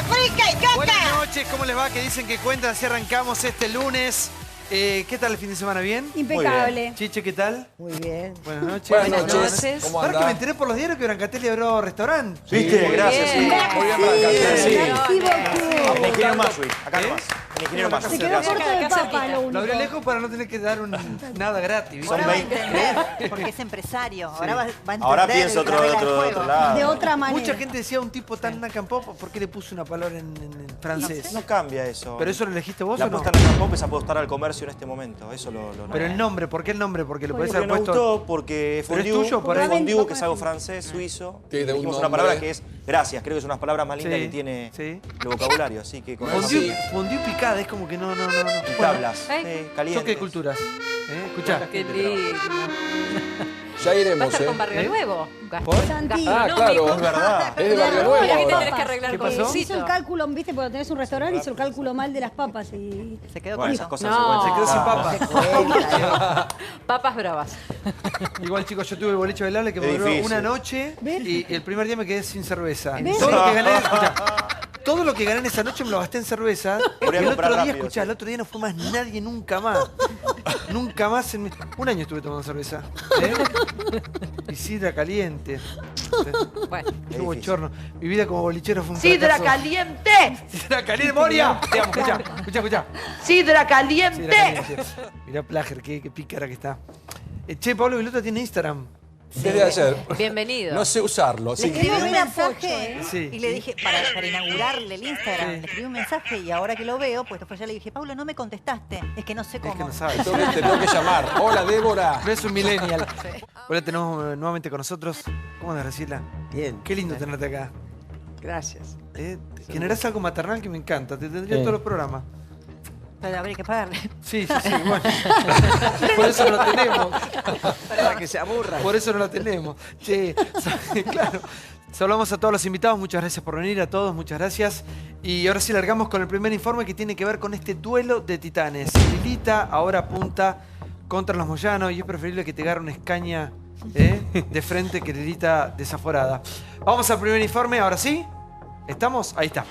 Buenas noches, ¿cómo les va? ¿Qué dicen que cuentan? Así arrancamos este lunes. ¿Qué tal el fin de semana? ¿Bien? Impecable. Chiche, ¿qué tal? Muy bien. Buenas noches. Buenas noches. ¿Cómo andás? Que me enteré por los diarios que Brancatelli abrió restaurante. ¿Viste? Gracias. Sí. Muy bien, Brancatelli. Sí. Ingeniero Masui, acá nomás. El ingeniero Masui. Se quedó corto de papa, lo Lo único. abrió lejos para no tener que dar nada gratis. ¿viste? Son Ahora va a 20. entender, porque es empresario. Ahora va a entender. Ahora piensa la regla del otro juego. lado. De otra manera. Mucha gente decía un tipo tan nacampó, ¿por qué le puso una palabra en francés? No cambia eso. ¿Pero eso lo elegiste vos La o no? apuesta en la Campop es apostar al comercio en este momento. Eso lo Pero el nombre, ¿por qué el nombre? Porque le podés Porque haber me puesto... gustó, porque ¿Pero es fondue, tuyo por ahí? fondue, que es algo francés, suizo. Tiene un Dijimos una nombre. palabra que es gracias. Creo que es una palabra más linda Sí, que tiene sí. el vocabulario. Así que con eso Fondue picada, es como que no. y tablas. Ay. Calientes. Choque de culturas. Escuchá. Qué lindo. Ya Va a iremos, estar con Barrio Nuevo. ¿Por? Santi. Ah, claro. Es verdad. Es de Barrio Claro, Nuevo Mirá que te ahora. tenés que arreglar ¿Qué con pasó? Hizo el Luisito. cálculo, viste, porque tenés un restaurante, hizo el cálculo mal de las papas y... Se quedó Bueno, con esas eso. cosas No. se Se quedó sin papa. Papas bravas. Igual, chicos, yo tuve el boliche bailable que me Es duró difícil. una noche ¿Ves? y el primer día me quedé sin cerveza. ¿Ves? Todo lo que gané, escuchá, todo lo que gané en esa noche me lo gasté en cerveza. Y Podría el comprar otro día, rápido, escuchá, sí. el otro día no fue más nadie nunca más. Nunca más en mi... Un año estuve tomando cerveza. Y sidra caliente. Bueno. Qué difícil. bochorno. Mi vida como bolichero fue un ¡Sidra fracaso. caliente! ¡Sidra caliente, Moria! Te amo, escuchá. ¡Sidra Sidra caliente! caliente. Mirá Plager, qué pícara que está. Che, Pablo Viluta tiene Instagram. Desde ayer. Bienvenido. No sé usarlo. Le Así escribí que un ver a mensaje Pocho, ¿eh? Sí. y le dije, para inaugurarle el Instagram, Sí. le escribí un mensaje y ahora que lo veo, pues después ya le dije, Pablo, no me contestaste. Es que no sé Es que cómo. no sabes. te tengo que llamar. Hola, Débora. No es un millennial. Hola, tenemos nuevamente con nosotros. ¿Cómo andas, Graciela? Bien. Qué lindo tenerte acá. Gracias. Generás algo maternal que me encanta. Te tendría Sí. todos los programas. Pero habría que pagarle. Sí, bueno. Por eso no lo tenemos. Para que se aburra. Por eso no lo tenemos. Che, claro. Saludamos a todos los invitados. Muchas gracias por venir, a todos. Muchas gracias. Y ahora sí largamos con el primer informe que tiene que ver con este duelo de titanes. Lilita ahora apunta contra los Moyano y es preferible que te agarre una escaña de frente que Lilita desaforada. Vamos al primer informe, ahora sí. ¿Estamos? Ahí está.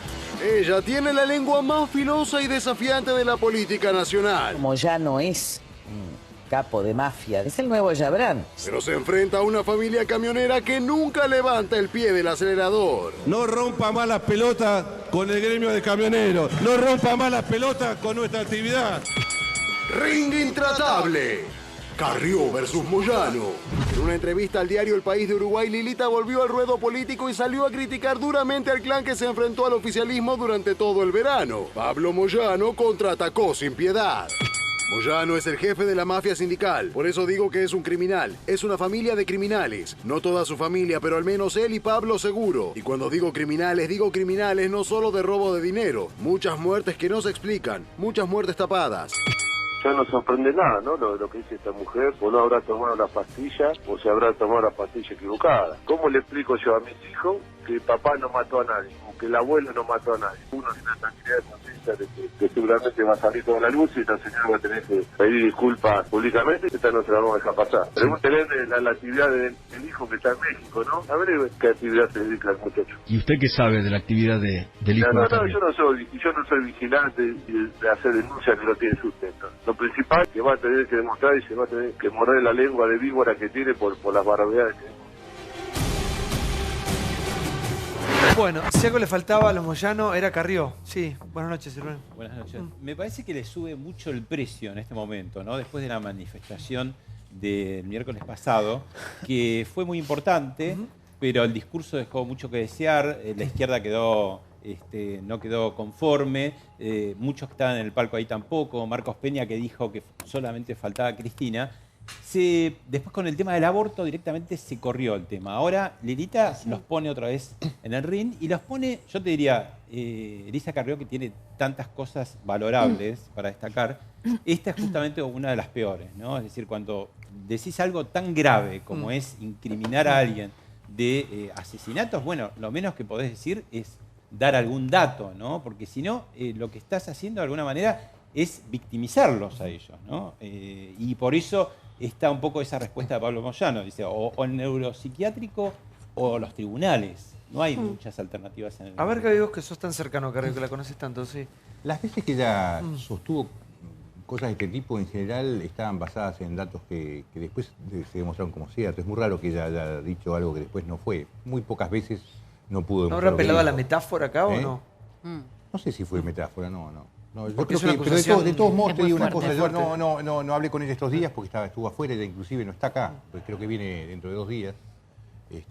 Ella tiene la lengua más filosa y desafiante de la política nacional, Como ya no es un capo de mafia, es el nuevo Yabrán. pero se enfrenta a una familia camionera que nunca levanta el pie del acelerador. No rompa más las pelotas con el gremio de camioneros. No rompa más las pelotas con nuestra actividad. Ring intratable. Carrió versus Moyano. En una entrevista al diario El País de Uruguay, Lilita volvió al ruedo político y salió a criticar duramente al clan que se enfrentó al oficialismo durante todo el verano. Pablo Moyano contraatacó sin piedad. Moyano es el jefe de la mafia sindical, por eso digo que es un criminal. Es una familia de criminales. No toda su familia, pero al menos él y Pablo seguro. Y cuando digo criminales no solo de robo de dinero. Muchas muertes que no se explican, muchas muertes tapadas. Ya no sorprende nada, ¿no? Lo que dice esta mujer, o no habrá tomado la pastilla, o se habrá tomado la pastilla equivocada. ¿Cómo le explico yo a mis hijos que papá no mató a nadie, o que el abuelo no mató a nadie? Uno tiene una tranquilidad de conciencia de que seguramente va a salir toda la luz y esta señora va a tener que pedir disculpas públicamente, que esta no se la vamos a dejar pasar. Pregúntele la actividad del hijo que está en México, ¿no? A ver qué actividad se dedica el muchacho. ¿Y usted qué sabe de la actividad del hijo No, de yo no soy vigilante de hacer denuncias que no tiene sustento. Lo principal que va a tener que demostrar y se va a tener que morder la lengua de víbora que tiene por las barbaridades que... Bueno, si algo le faltaba a los Moyano era Carrió. Sí, buenas noches, Silvano. Buenas noches. Me parece que le sube mucho el precio en este momento, ¿no? Después de la manifestación del miércoles pasado, que fue muy importante, pero el discurso dejó mucho que desear, la izquierda quedó, no quedó conforme, muchos que estaban en el palco ahí tampoco, Marcos Peña que dijo que solamente faltaba Cristina. Después con el tema del aborto directamente se corrió el tema. Ahora Lilita los pone otra vez en el ring y los pone, yo te diría, Elisa Carrió, que tiene tantas cosas valorables para destacar, esta es justamente una de las peores, ¿no? Es decir, cuando decís algo tan grave como es incriminar a alguien de asesinatos, bueno, lo menos que podés decir es dar algún dato, ¿no? Porque si no, lo que estás haciendo de alguna manera es victimizarlos a ellos, ¿no? Y por eso está un poco esa respuesta de Pablo Moyano. Dice, o el neuropsiquiátrico o los tribunales. No hay muchas alternativas en el A ver, Gaby, vos que sos tan cercano, Carrió, que la conoces tanto, sí. Las veces que ella sostuvo cosas de este tipo, en general, estaban basadas en datos que después se demostraron como ciertos. Es muy raro que ella haya dicho algo que después no fue. Muy pocas veces no pudo ¿No demostrar habrá lo que apelado a la dijo. metáfora acá o no? No sé si fue metáfora, no. Yo Porque creo es una que, pero acusación de todos modos es te muy digo una fuerte, cosa, es yo fuerte. no hablé con ella estos días porque estuvo afuera, ella inclusive no está acá, pues creo que viene dentro de 2 días.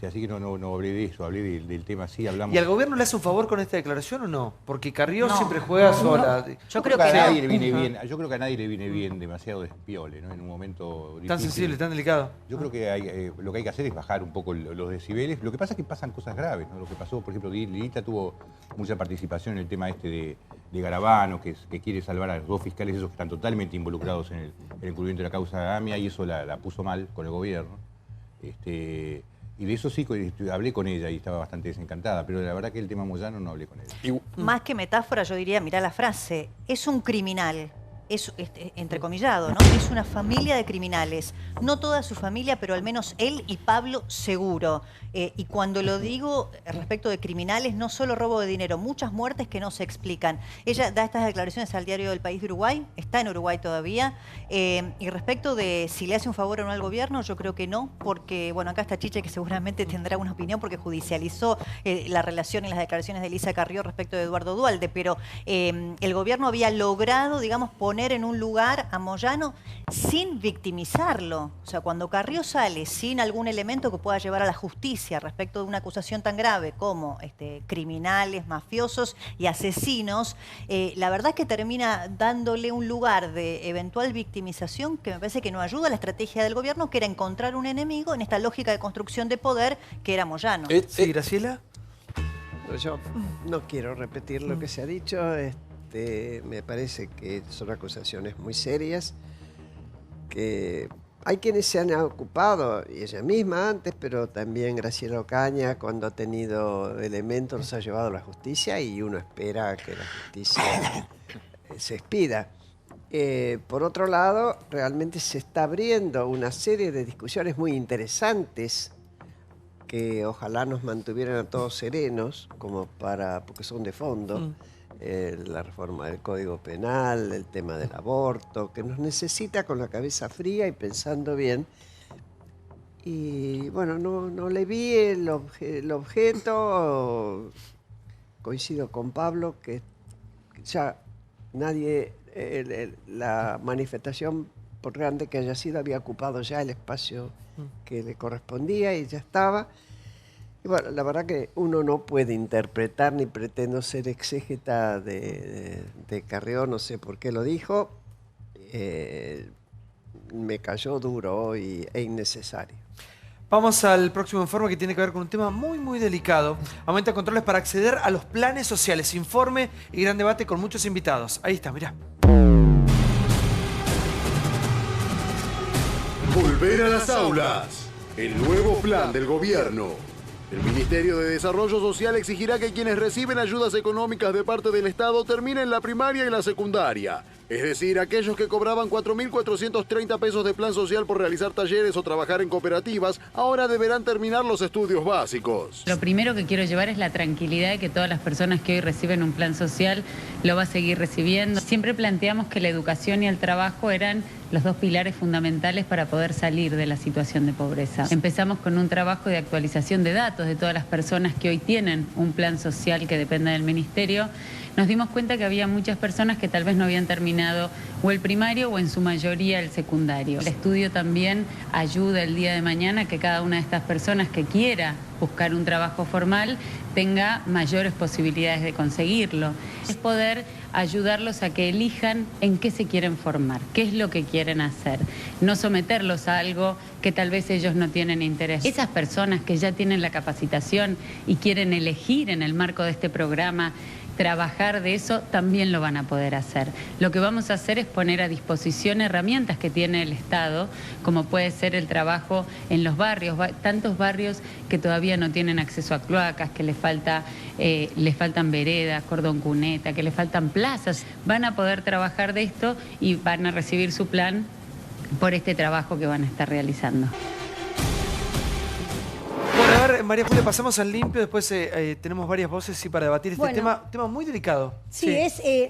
Así que no hablé de eso, hablé del tema, sí, hablamos. ¿Y al gobierno le hace un favor con esta declaración o no? Porque Carrió siempre juega sola. Yo creo que a nadie le viene bien, yo creo que a nadie le viene bien demasiado despiole, ¿no? En un momento difícil. Tan sensible, tan delicado. Yo creo que lo que hay que hacer es bajar un poco los decibeles. Lo que pasa es que pasan cosas graves, ¿no? Lo que pasó, por ejemplo, Lilita tuvo mucha participación en el tema de Garabano, que quiere salvar a los 2 fiscales esos que están totalmente involucrados en el encubrimiento de la causa AMIA, y eso la puso mal con el gobierno. Y de eso sí hablé con ella y estaba bastante desencantada, pero la verdad que el tema Moyano no hablé con ella. Más que metáfora, yo diría, mirá la frase, es un criminal. Es entrecomillado, ¿no? Es una familia de criminales. No toda su familia, pero al menos él y Pablo seguro. Y cuando lo digo respecto de criminales, no solo robo de dinero, muchas muertes que no se explican. Ella da estas declaraciones al diario del País de Uruguay, está en Uruguay todavía. Y respecto de si le hace un favor o no al gobierno, yo creo que no, porque, bueno, acá está Chiche, que seguramente tendrá una opinión porque judicializó la relación y las declaraciones de Elisa Carrió respecto de Eduardo Duhalde, pero el gobierno había logrado, digamos, poner en un lugar a Moyano sin victimizarlo. O sea, cuando Carrió sale sin algún elemento que pueda llevar a la justicia respecto de una acusación tan grave como criminales, mafiosos y asesinos, la verdad es que termina dándole un lugar de eventual victimización que me parece que no ayuda a la estrategia del gobierno, que era encontrar un enemigo en esta lógica de construcción de poder que era Moyano. Sí, Graciela. Yo no quiero repetir lo que se ha dicho. Me parece que son acusaciones muy serias, que hay quienes se han ocupado, y ella misma antes, pero también Graciela Ocaña, cuando ha tenido elementos, los ha llevado a la justicia y uno espera que la justicia se expida. Por otro lado, realmente se está abriendo una serie de discusiones muy interesantes que ojalá nos mantuvieran a todos serenos, porque son de fondo. La reforma del Código Penal, el tema del aborto, que nos necesita con la cabeza fría y pensando bien. Y bueno, no le vi el objeto. Coincido con Pablo que ya nadie, la manifestación, por grande que haya sido, había ocupado ya el espacio que le correspondía y ya estaba. Y bueno, la verdad que uno no puede interpretar, ni pretendo ser exégeta de Carrió, no sé por qué lo dijo. Me cayó duro e innecesario. Vamos al próximo informe que tiene que ver con un tema muy, muy delicado. Aumenta controles para acceder a los planes sociales. Informe y gran debate con muchos invitados. Ahí está, mirá. Volver a las aulas. El nuevo plan del gobierno. El Ministerio de Desarrollo Social exigirá que quienes reciben ayudas económicas de parte del Estado terminen la primaria y la secundaria. Es decir, aquellos que cobraban 4.430 pesos de plan social por realizar talleres o trabajar en cooperativas, ahora deberán terminar los estudios básicos. Lo primero que quiero llevar es la tranquilidad de que todas las personas que hoy reciben un plan social lo va a seguir recibiendo. Siempre planteamos que la educación y el trabajo eran los 2 pilares fundamentales para poder salir de la situación de pobreza. Empezamos con un trabajo de actualización de datos de todas las personas que hoy tienen un plan social que dependa del Ministerio. Nos dimos cuenta que había muchas personas que tal vez no habían terminado o el primario o en su mayoría el secundario. El estudio también ayuda el día de mañana a que cada una de estas personas que quiera buscar un trabajo formal tenga mayores posibilidades de conseguirlo. Es poder ayudarlos a que elijan en qué se quieren formar, qué es lo que quieren hacer, no someterlos a algo que tal vez ellos no tienen interés. Esas personas que ya tienen la capacitación y quieren elegir en el marco de este programa trabajar de eso, también lo van a poder hacer. Lo que vamos a hacer es poner a disposición herramientas que tiene el Estado, como puede ser el trabajo en los barrios, tantos barrios que todavía no tienen acceso a cloacas, que les faltan veredas, cordón cuneta, que les faltan plazas. Van a poder trabajar de esto y van a recibir su plan por este trabajo que van a estar realizando. Bueno, a ver, María Julia, pasamos al limpio, después tenemos varias voces para debatir este tema muy delicado. Sí,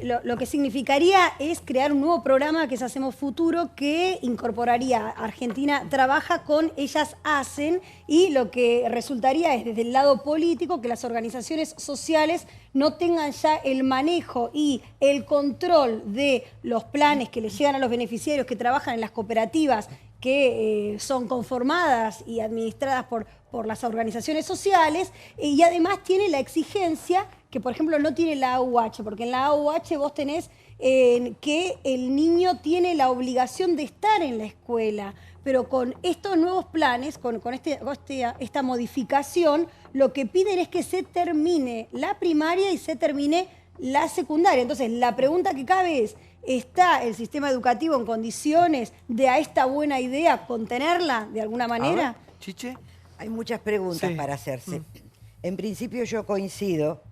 lo que significaría es crear un nuevo programa que es Hacemos Futuro, que incorporaría Argentina Trabaja con Ellas Hacen, y lo que resultaría es, desde el lado político, que las organizaciones sociales no tengan ya el manejo y el control de los planes que les llegan a los beneficiarios que trabajan en las cooperativas, que son conformadas y administradas por las organizaciones sociales, y además tiene la exigencia que, por ejemplo, no tiene la AUH, porque en la AUH vos tenés que el niño tiene la obligación de estar en la escuela, pero con estos nuevos planes, con esta modificación, lo que piden es que se termine la primaria y se termine la secundaria. Entonces, la pregunta que cabe es, ¿está el sistema educativo en condiciones de a esta buena idea contenerla de alguna manera? Chiche. Hay muchas preguntas para hacerse. En principio yo coincido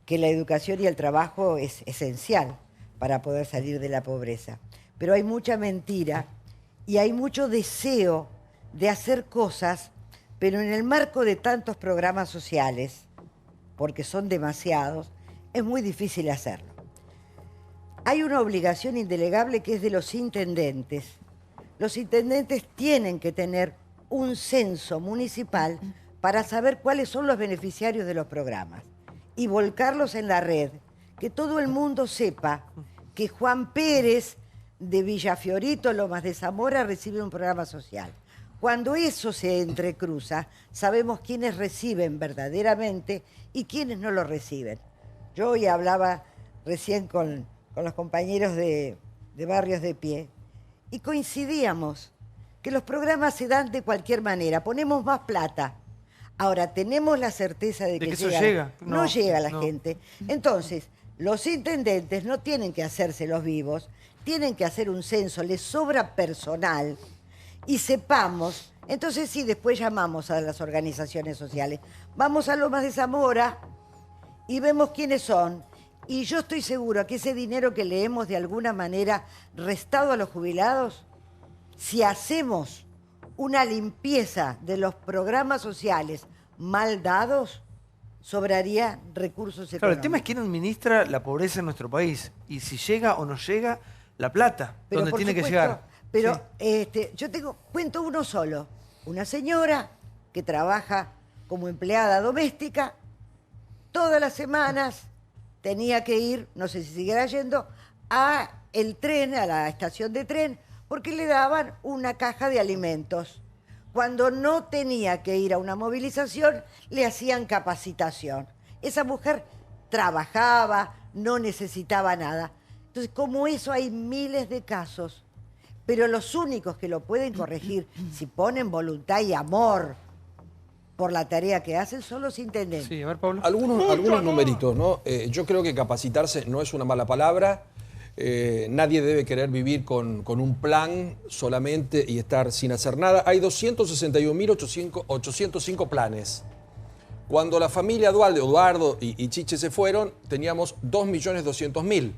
que la educación y el trabajo es esencial para poder salir de la pobreza. Pero hay mucha mentira y hay mucho deseo de hacer cosas, pero en el marco de tantos programas sociales, porque son demasiados, es muy difícil hacerlo. Hay una obligación indelegable que es de los intendentes. Los intendentes tienen que tener un censo municipal para saber cuáles son los beneficiarios de los programas y volcarlos en la red, que todo el mundo sepa que Juan Pérez de Villafiorito, Lomas de Zamora, recibe un programa social. Cuando eso se entrecruza, sabemos quiénes reciben verdaderamente y quiénes no lo reciben. Yo hoy hablaba recién con los compañeros de Barrios de Pie y coincidíamos que los programas se dan de cualquier manera, ponemos más plata. Ahora, tenemos la certeza de que eso llega. No llega a la gente. Entonces, los intendentes no tienen que hacerse los vivos, tienen que hacer un censo, les sobra personal y sepamos. Entonces sí, después llamamos a las organizaciones sociales. Vamos a Lomas de Zamora y vemos quiénes son. Y yo estoy seguro que ese dinero que le hemos de alguna manera restado a los jubilados, si hacemos una limpieza de los programas sociales mal dados, sobraría recursos económicos. Claro, el tema es quién administra la pobreza en nuestro país y si llega o no llega la plata, Pero donde por tiene que supuesto, llegar. Pero yo cuento uno solo. Una señora que trabaja como empleada doméstica, todas las semanas tenía que ir, no sé si siguiera yendo, a el tren, a la estación de tren, porque le daban una caja de alimentos. Cuando no tenía que ir a una movilización, le hacían capacitación. Esa mujer trabajaba, no necesitaba nada. Entonces, como eso hay miles de casos, pero los únicos que lo pueden corregir, si ponen voluntad y amor por la tarea que hacen, son los intendentes. Sí, a ver, Pablo. Algunos numeritos, ¿no? Yo creo que capacitarse no es una mala palabra. Nadie debe querer vivir con un plan solamente y estar sin hacer nada. Hay 261.805 planes. Cuando la familia Dualde, Eduardo y Chiche se fueron, teníamos 2.200.000.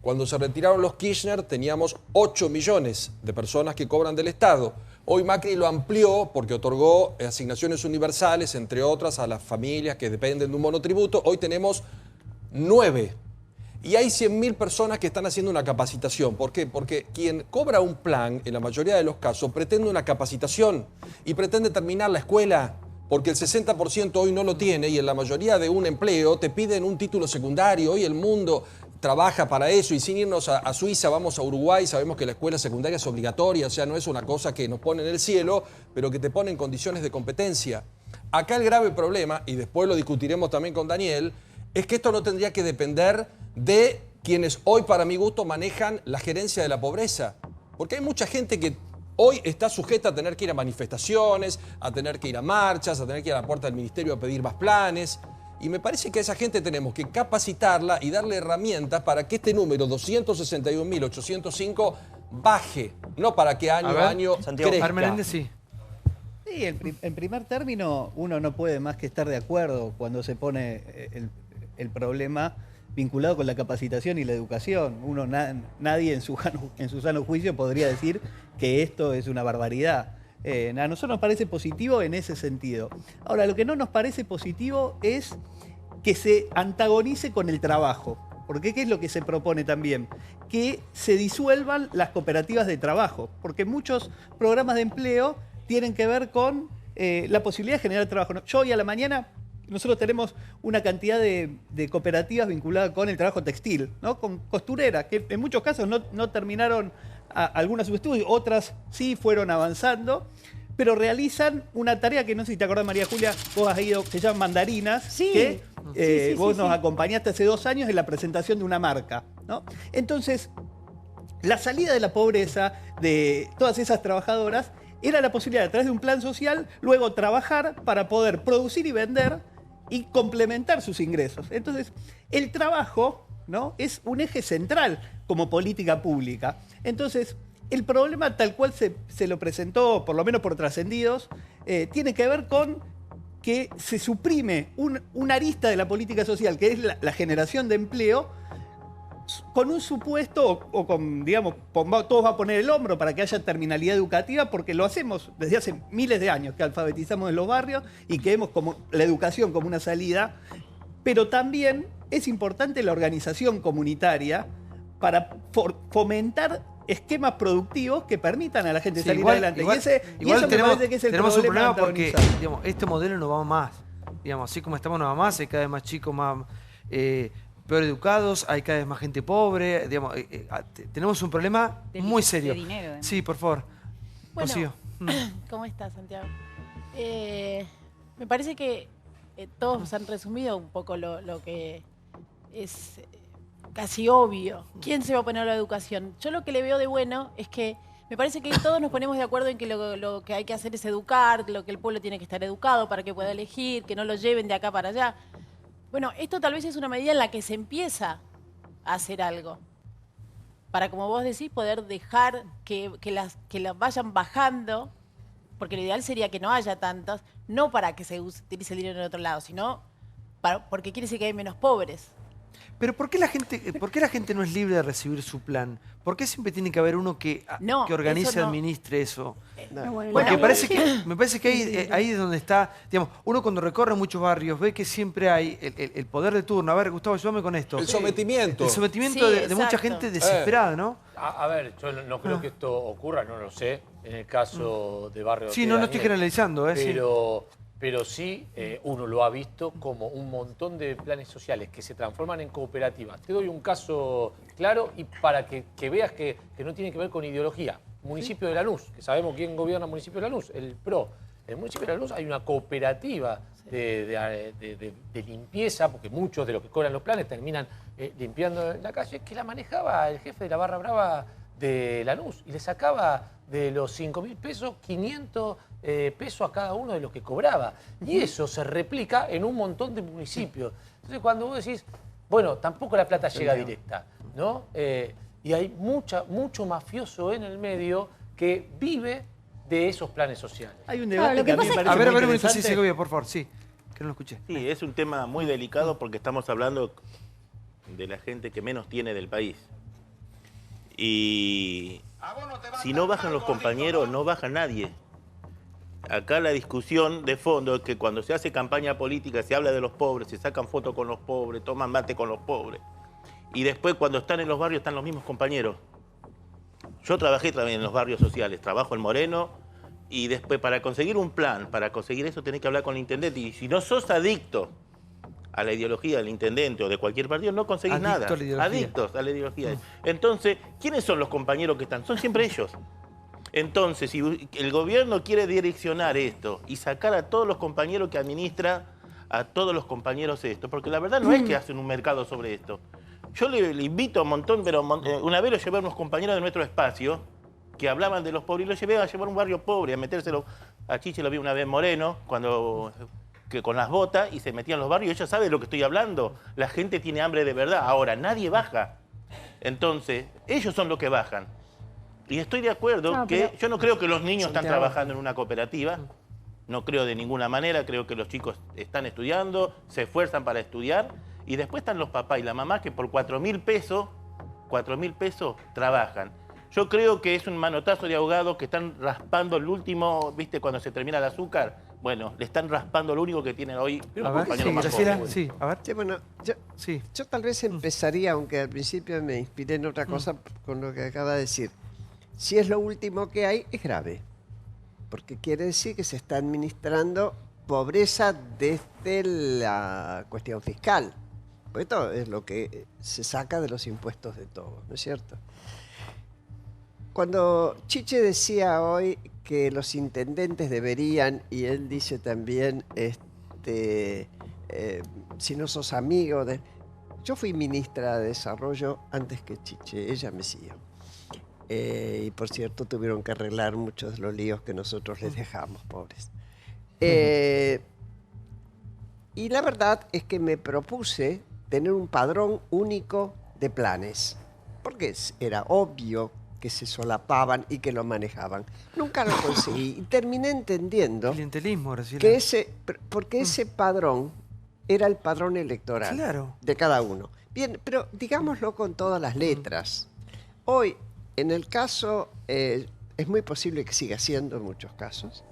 Cuando se retiraron los Kirchner, teníamos 8 millones de personas que cobran del Estado. Hoy Macri lo amplió porque otorgó asignaciones universales, entre otras, a las familias que dependen de un monotributo. Hoy tenemos 9. Y hay 100.000 personas que están haciendo una capacitación. ¿Por qué? Porque quien cobra un plan, en la mayoría de los casos, pretende una capacitación y pretende terminar la escuela, porque el 60% hoy no lo tiene y en la mayoría de un empleo te piden un título secundario. Hoy el mundo trabaja para eso y sin irnos a Suiza vamos a Uruguay, sabemos que la escuela secundaria es obligatoria, o sea, no es una cosa que nos pone en el cielo, pero que te pone en condiciones de competencia. Acá el grave problema, y después lo discutiremos también con Daniel, es que esto no tendría que depender de quienes hoy, para mi gusto, manejan la gerencia de la pobreza. Porque hay mucha gente que hoy está sujeta a tener que ir a manifestaciones, a tener que ir a marchas, a tener que ir a la puerta del ministerio a pedir más planes. Y me parece que a esa gente tenemos que capacitarla y darle herramientas para que este número, 261.805, baje. No para que año a año crezca. Sí. Sí, en primer término, uno no puede más que estar de acuerdo cuando se pone el problema vinculado con la capacitación y la educación. Nadie en su sano juicio podría decir que esto es una barbaridad. A nosotros nos parece positivo en ese sentido. Ahora, lo que no nos parece positivo es que se antagonice con el trabajo. Porque ¿qué es lo que se propone también? Que se disuelvan las cooperativas de trabajo. Porque muchos programas de empleo tienen que ver con la posibilidad de generar trabajo. Yo hoy a la mañana, nosotros tenemos una cantidad de cooperativas vinculadas con el trabajo textil, ¿no? Con costureras, que en muchos casos no terminaron algunas sus estudios, otras sí fueron avanzando, pero realizan una tarea que no sé si te acordás, María Julia, vos has ido, se llaman mandarinas, Sí. que vos nos acompañaste hace 2 años en la presentación de una marca, ¿no? Entonces, la salida de la pobreza de todas esas trabajadoras era la posibilidad, a través de un plan social, luego trabajar para poder producir y vender y complementar sus ingresos. Entonces, el trabajo, ¿no?, es un eje central como política pública. Entonces, el problema tal cual se lo presentó, por lo menos por trascendidos, tiene que ver con que se suprime una arista de la política social, que es la generación de empleo, con un supuesto, o con, digamos, todos va a poner el hombro para que haya terminalidad educativa, porque lo hacemos desde hace miles de años, que alfabetizamos en los barrios y que vemos como la educación como una salida, pero también es importante la organización comunitaria para fomentar esquemas productivos que permitan a la gente salir adelante. Igual y eso me parece que es el tenemos un problema de porque antagonizar. digamos, este modelo no va más. Digamos, así como estamos no va más, hay cada vez más chicos más peor educados, hay cada vez más gente pobre. Digamos, tenemos un problema muy serio. de dinero, ¿eh? Sí, por favor. Bueno, Rocío. ¿cómo estás, Santiago? Me parece que todos han resumido un poco lo que es casi obvio. ¿Quién se va a oponer a la educación? Yo lo que le veo de bueno es que me parece que todos nos ponemos de acuerdo en que lo que hay que hacer es educar, lo que el pueblo tiene que estar educado para que pueda elegir, que no lo lleven de acá para allá. Bueno, esto tal vez es una medida en la que se empieza a hacer algo. Para, como vos decís, poder dejar que las vayan bajando, porque lo ideal sería que no haya tantas, no para que se utilice el dinero en otro lado, sino porque quiere decir que hay menos pobres. Pero ¿por qué la gente no es libre de recibir su plan? ¿Por qué siempre tiene que haber uno que organice, eso no. administre eso? bueno, Porque no. me parece que ahí es donde está, digamos, uno cuando recorre muchos barrios ve que siempre hay el poder de turno. A ver, Gustavo, ayúdame con esto. El sometimiento. El sometimiento Sí, de mucha exacto. gente desesperada, ¿no? A ver, yo no creo que esto ocurra, no lo sé, en el caso de Barrio Sí, de no Daniel, estoy generalizando, pero sí, uno lo ha visto como un montón de planes sociales que se transforman en cooperativas. Te doy un caso claro y para que veas que no tiene que ver con ideología. Municipio de Lanús, que sabemos quién gobierna el municipio de Lanús, el PRO. En el municipio de Lanús hay una cooperativa de limpieza, porque muchos de los que cobran los planes terminan limpiando en la calle, que la manejaba el jefe de la barra brava de Lanús y le sacaba de los 5.000 pesos, 500 pesos a cada uno de los que cobraba. Y eso se replica en un montón de municipios. Entonces, cuando vos decís, bueno, tampoco la plata llega directa, ¿no? Y hay mucho mafioso en el medio que vive de esos planes sociales. Hay un debate lo que que a mí me pasa es parece A ver, muy sí, interesante. Segovia, por favor, sí. Que no lo escuché. Sí, es un tema muy delicado porque estamos hablando de la gente que menos tiene del país. Y si no bajan los compañeros, no baja nadie. Acá la discusión de fondo es que cuando se hace campaña política se habla de los pobres, se sacan fotos con los pobres, toman mate con los pobres. Y después cuando están en los barrios están los mismos compañeros. Yo trabajé también en los barrios sociales, trabajo en Moreno, y después para conseguir un plan, para conseguir eso tenés que hablar con el intendente. Y si no sos adicto a la ideología del intendente o de cualquier partido, no conseguís Adicto nada. a la ideología. Adictos a la ideología. Entonces, ¿quiénes son los compañeros que están? Son siempre ellos. Entonces, si el gobierno quiere direccionar esto y sacar a todos los compañeros que administra, a todos los compañeros esto, porque la verdad no es que hacen un mercado sobre esto. Yo le invito a un montón, pero una vez lo llevé a unos compañeros de nuestro espacio que hablaban de los pobres y los llevé a llevar a un barrio pobre, a metérselo. A Chiche lo vi una vez en Moreno, que con las botas y se metían en los barrios. Ella sabe de lo que estoy hablando. La gente tiene hambre de verdad. Ahora, nadie baja. Entonces, ellos son los que bajan. Y estoy de acuerdo que yo no creo que los niños están trabajando en una cooperativa. No creo de ninguna manera. Creo que los chicos están estudiando, se esfuerzan para estudiar. Y después están los papás y la mamá que por 4.000 pesos trabajan. Yo creo que es un manotazo de ahogado que están raspando el último, ¿viste? Cuando se termina el azúcar. Bueno, le están raspando lo único que tienen hoy los compañeros más jóvenes. Sí, bueno, yo tal vez empezaría, aunque al principio me inspiré en otra cosa, con lo que acaba de decir. Si es lo último que hay, es grave. Porque quiere decir que se está administrando pobreza desde la cuestión fiscal. Porque esto es lo que se saca de los impuestos de todos, ¿no es cierto? Cuando Chiche decía hoy que los intendentes deberían, y él dice también, si no sos amigo de... Yo fui ministra de Desarrollo antes que Chiche, ella me siguió. Y por cierto tuvieron que arreglar muchos de los líos que nosotros les dejamos, pobres. Y la verdad es que me propuse tener un padrón único de planes, porque era obvio que se solapaban y que lo manejaban. Nunca lo conseguí y terminé entendiendo clientelismo, que porque ese padrón era el padrón electoral de cada uno. Bien, pero digámoslo con todas las letras. Hoy, en el caso, es muy posible que siga siendo en muchos casos,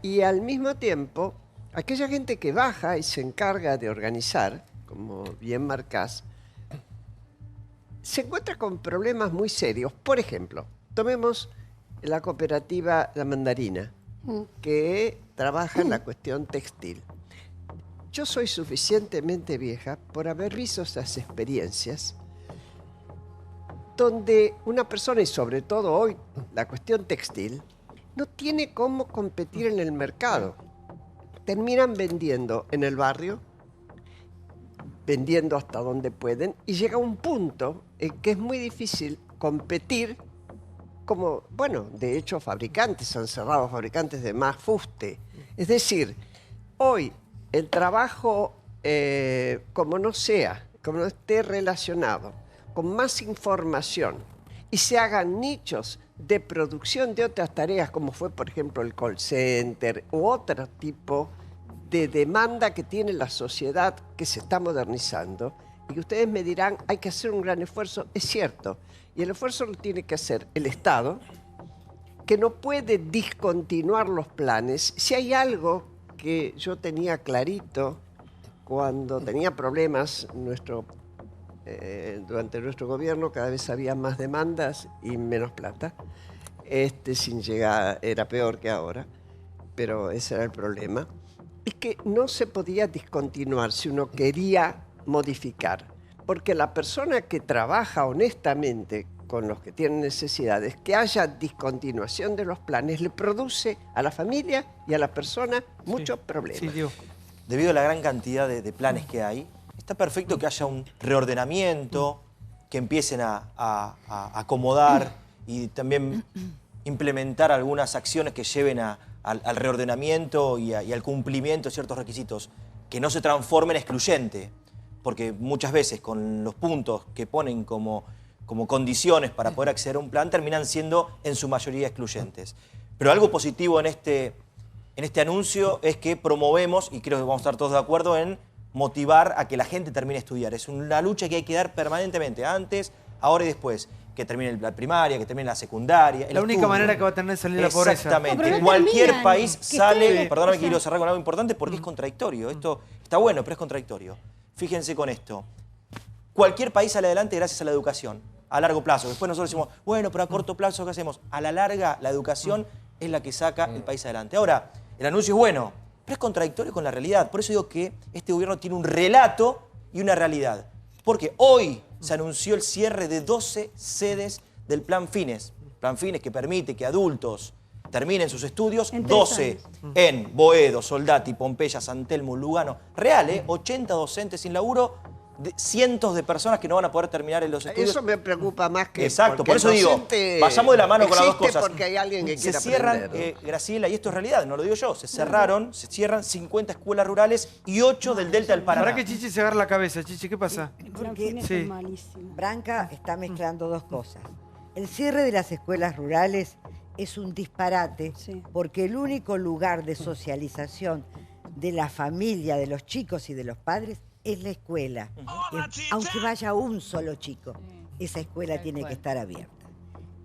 y al mismo tiempo, aquella gente que baja y se encarga de organizar, como bien marcás, se encuentra con problemas muy serios. Por ejemplo, tomemos la cooperativa La Mandarina, que trabaja en la cuestión textil. Yo soy suficientemente vieja por haber visto esas experiencias donde una persona, y sobre todo hoy la cuestión textil, no tiene cómo competir en el mercado. Terminan vendiendo en el barrio, vendiendo hasta donde pueden, y llega un punto en que es muy difícil competir como, bueno, de hecho fabricantes, han cerrado fabricantes de más fuste. Es decir, hoy el trabajo, como no esté relacionado con más información y se hagan nichos de producción de otras tareas, como fue, por ejemplo, el call center u otro tipo de demanda que tiene la sociedad que se está modernizando, y que ustedes me dirán, hay que hacer un gran esfuerzo, es cierto, y el esfuerzo lo tiene que hacer el Estado, que no puede discontinuar los planes. Si hay algo que yo tenía clarito cuando tenía problemas durante nuestro gobierno, cada vez había más demandas y menos plata, sin llegar, era peor que ahora, pero ese era el problema. Es que no se podía discontinuar si uno quería modificar, porque la persona que trabaja honestamente con los que tienen necesidades, que haya discontinuación de los planes, le produce a la familia y a la persona muchos problemas. Debido a la gran cantidad de planes que hay, está perfecto que haya un reordenamiento, que empiecen a acomodar y también implementar algunas acciones que lleven al reordenamiento y al cumplimiento de ciertos requisitos, que no se transformen en excluyente, porque muchas veces con los puntos que ponen como condiciones para poder acceder a un plan terminan siendo en su mayoría excluyentes. Pero algo positivo en este anuncio es que promovemos, y creo que vamos a estar todos de acuerdo en motivar a que la gente termine de estudiar. Es una lucha que hay que dar permanentemente, antes, ahora y después. Que termine la primaria, que termine la secundaria. La única manera que va a tener de salir de la pobreza. Exactamente. En cualquier país sale... Perdóname que quiero cerrar con algo importante porque es contradictorio. Esto está bueno, pero es contradictorio. Fíjense con esto. Cualquier país sale adelante gracias a la educación, a largo plazo. Después nosotros decimos, bueno, pero a corto plazo, ¿qué hacemos? A la larga, la educación es la que saca el país adelante. Ahora, el anuncio es bueno, pero es contradictorio con la realidad. Por eso digo que este gobierno tiene un relato y una realidad. Porque hoy se anunció el cierre de 12 sedes del Plan Fines. Plan Fines que permite que adultos terminen sus estudios. 12 en Boedo, Soldati, Pompeya, San Telmo, Lugano. Real, 80 docentes sin laburo, cientos de personas que no van a poder terminar en los estudios. Eso me preocupa más que... Exacto, por eso digo, vayamos de la mano con las dos cosas. Porque hay alguien que quiera se cierran, aprender, ¿no? Graciela, y esto es realidad, no lo digo yo, se cierran 50 escuelas rurales y 8 del Delta del Paraná. ¿Para que Chichi se agarra la cabeza? Chichi, ¿qué pasa? Porque Branca está mezclando dos cosas. El cierre de las escuelas rurales es un disparate, porque el único lugar de socialización de la familia, de los chicos y de los padres, es la escuela. Aunque vaya un solo chico, esa escuela tiene que estar abierta.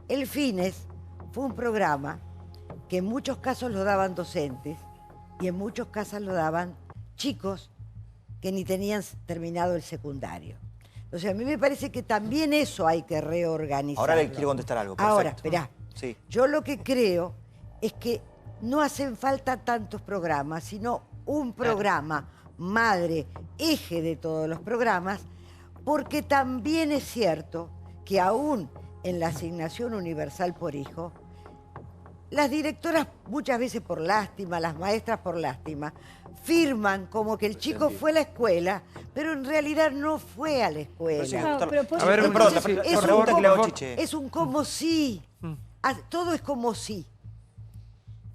El Fines fue un programa que en muchos casos lo daban docentes y en muchos casos lo daban chicos que ni tenían terminado el secundario. O sea, a mí me parece que también eso hay que reorganizar. Ahora le quiero contestar algo. Perfecto. Ahora, esperá. Sí. Yo lo que creo es que no hacen falta tantos programas, sino un programa madre, eje de todos los programas, porque también es cierto que aún en la asignación universal por hijo, las directoras muchas veces por lástima, las maestras por lástima, firman como que el chico fue a la escuela, pero en realidad no fue a la escuela. Es un como sí. Todo es como sí.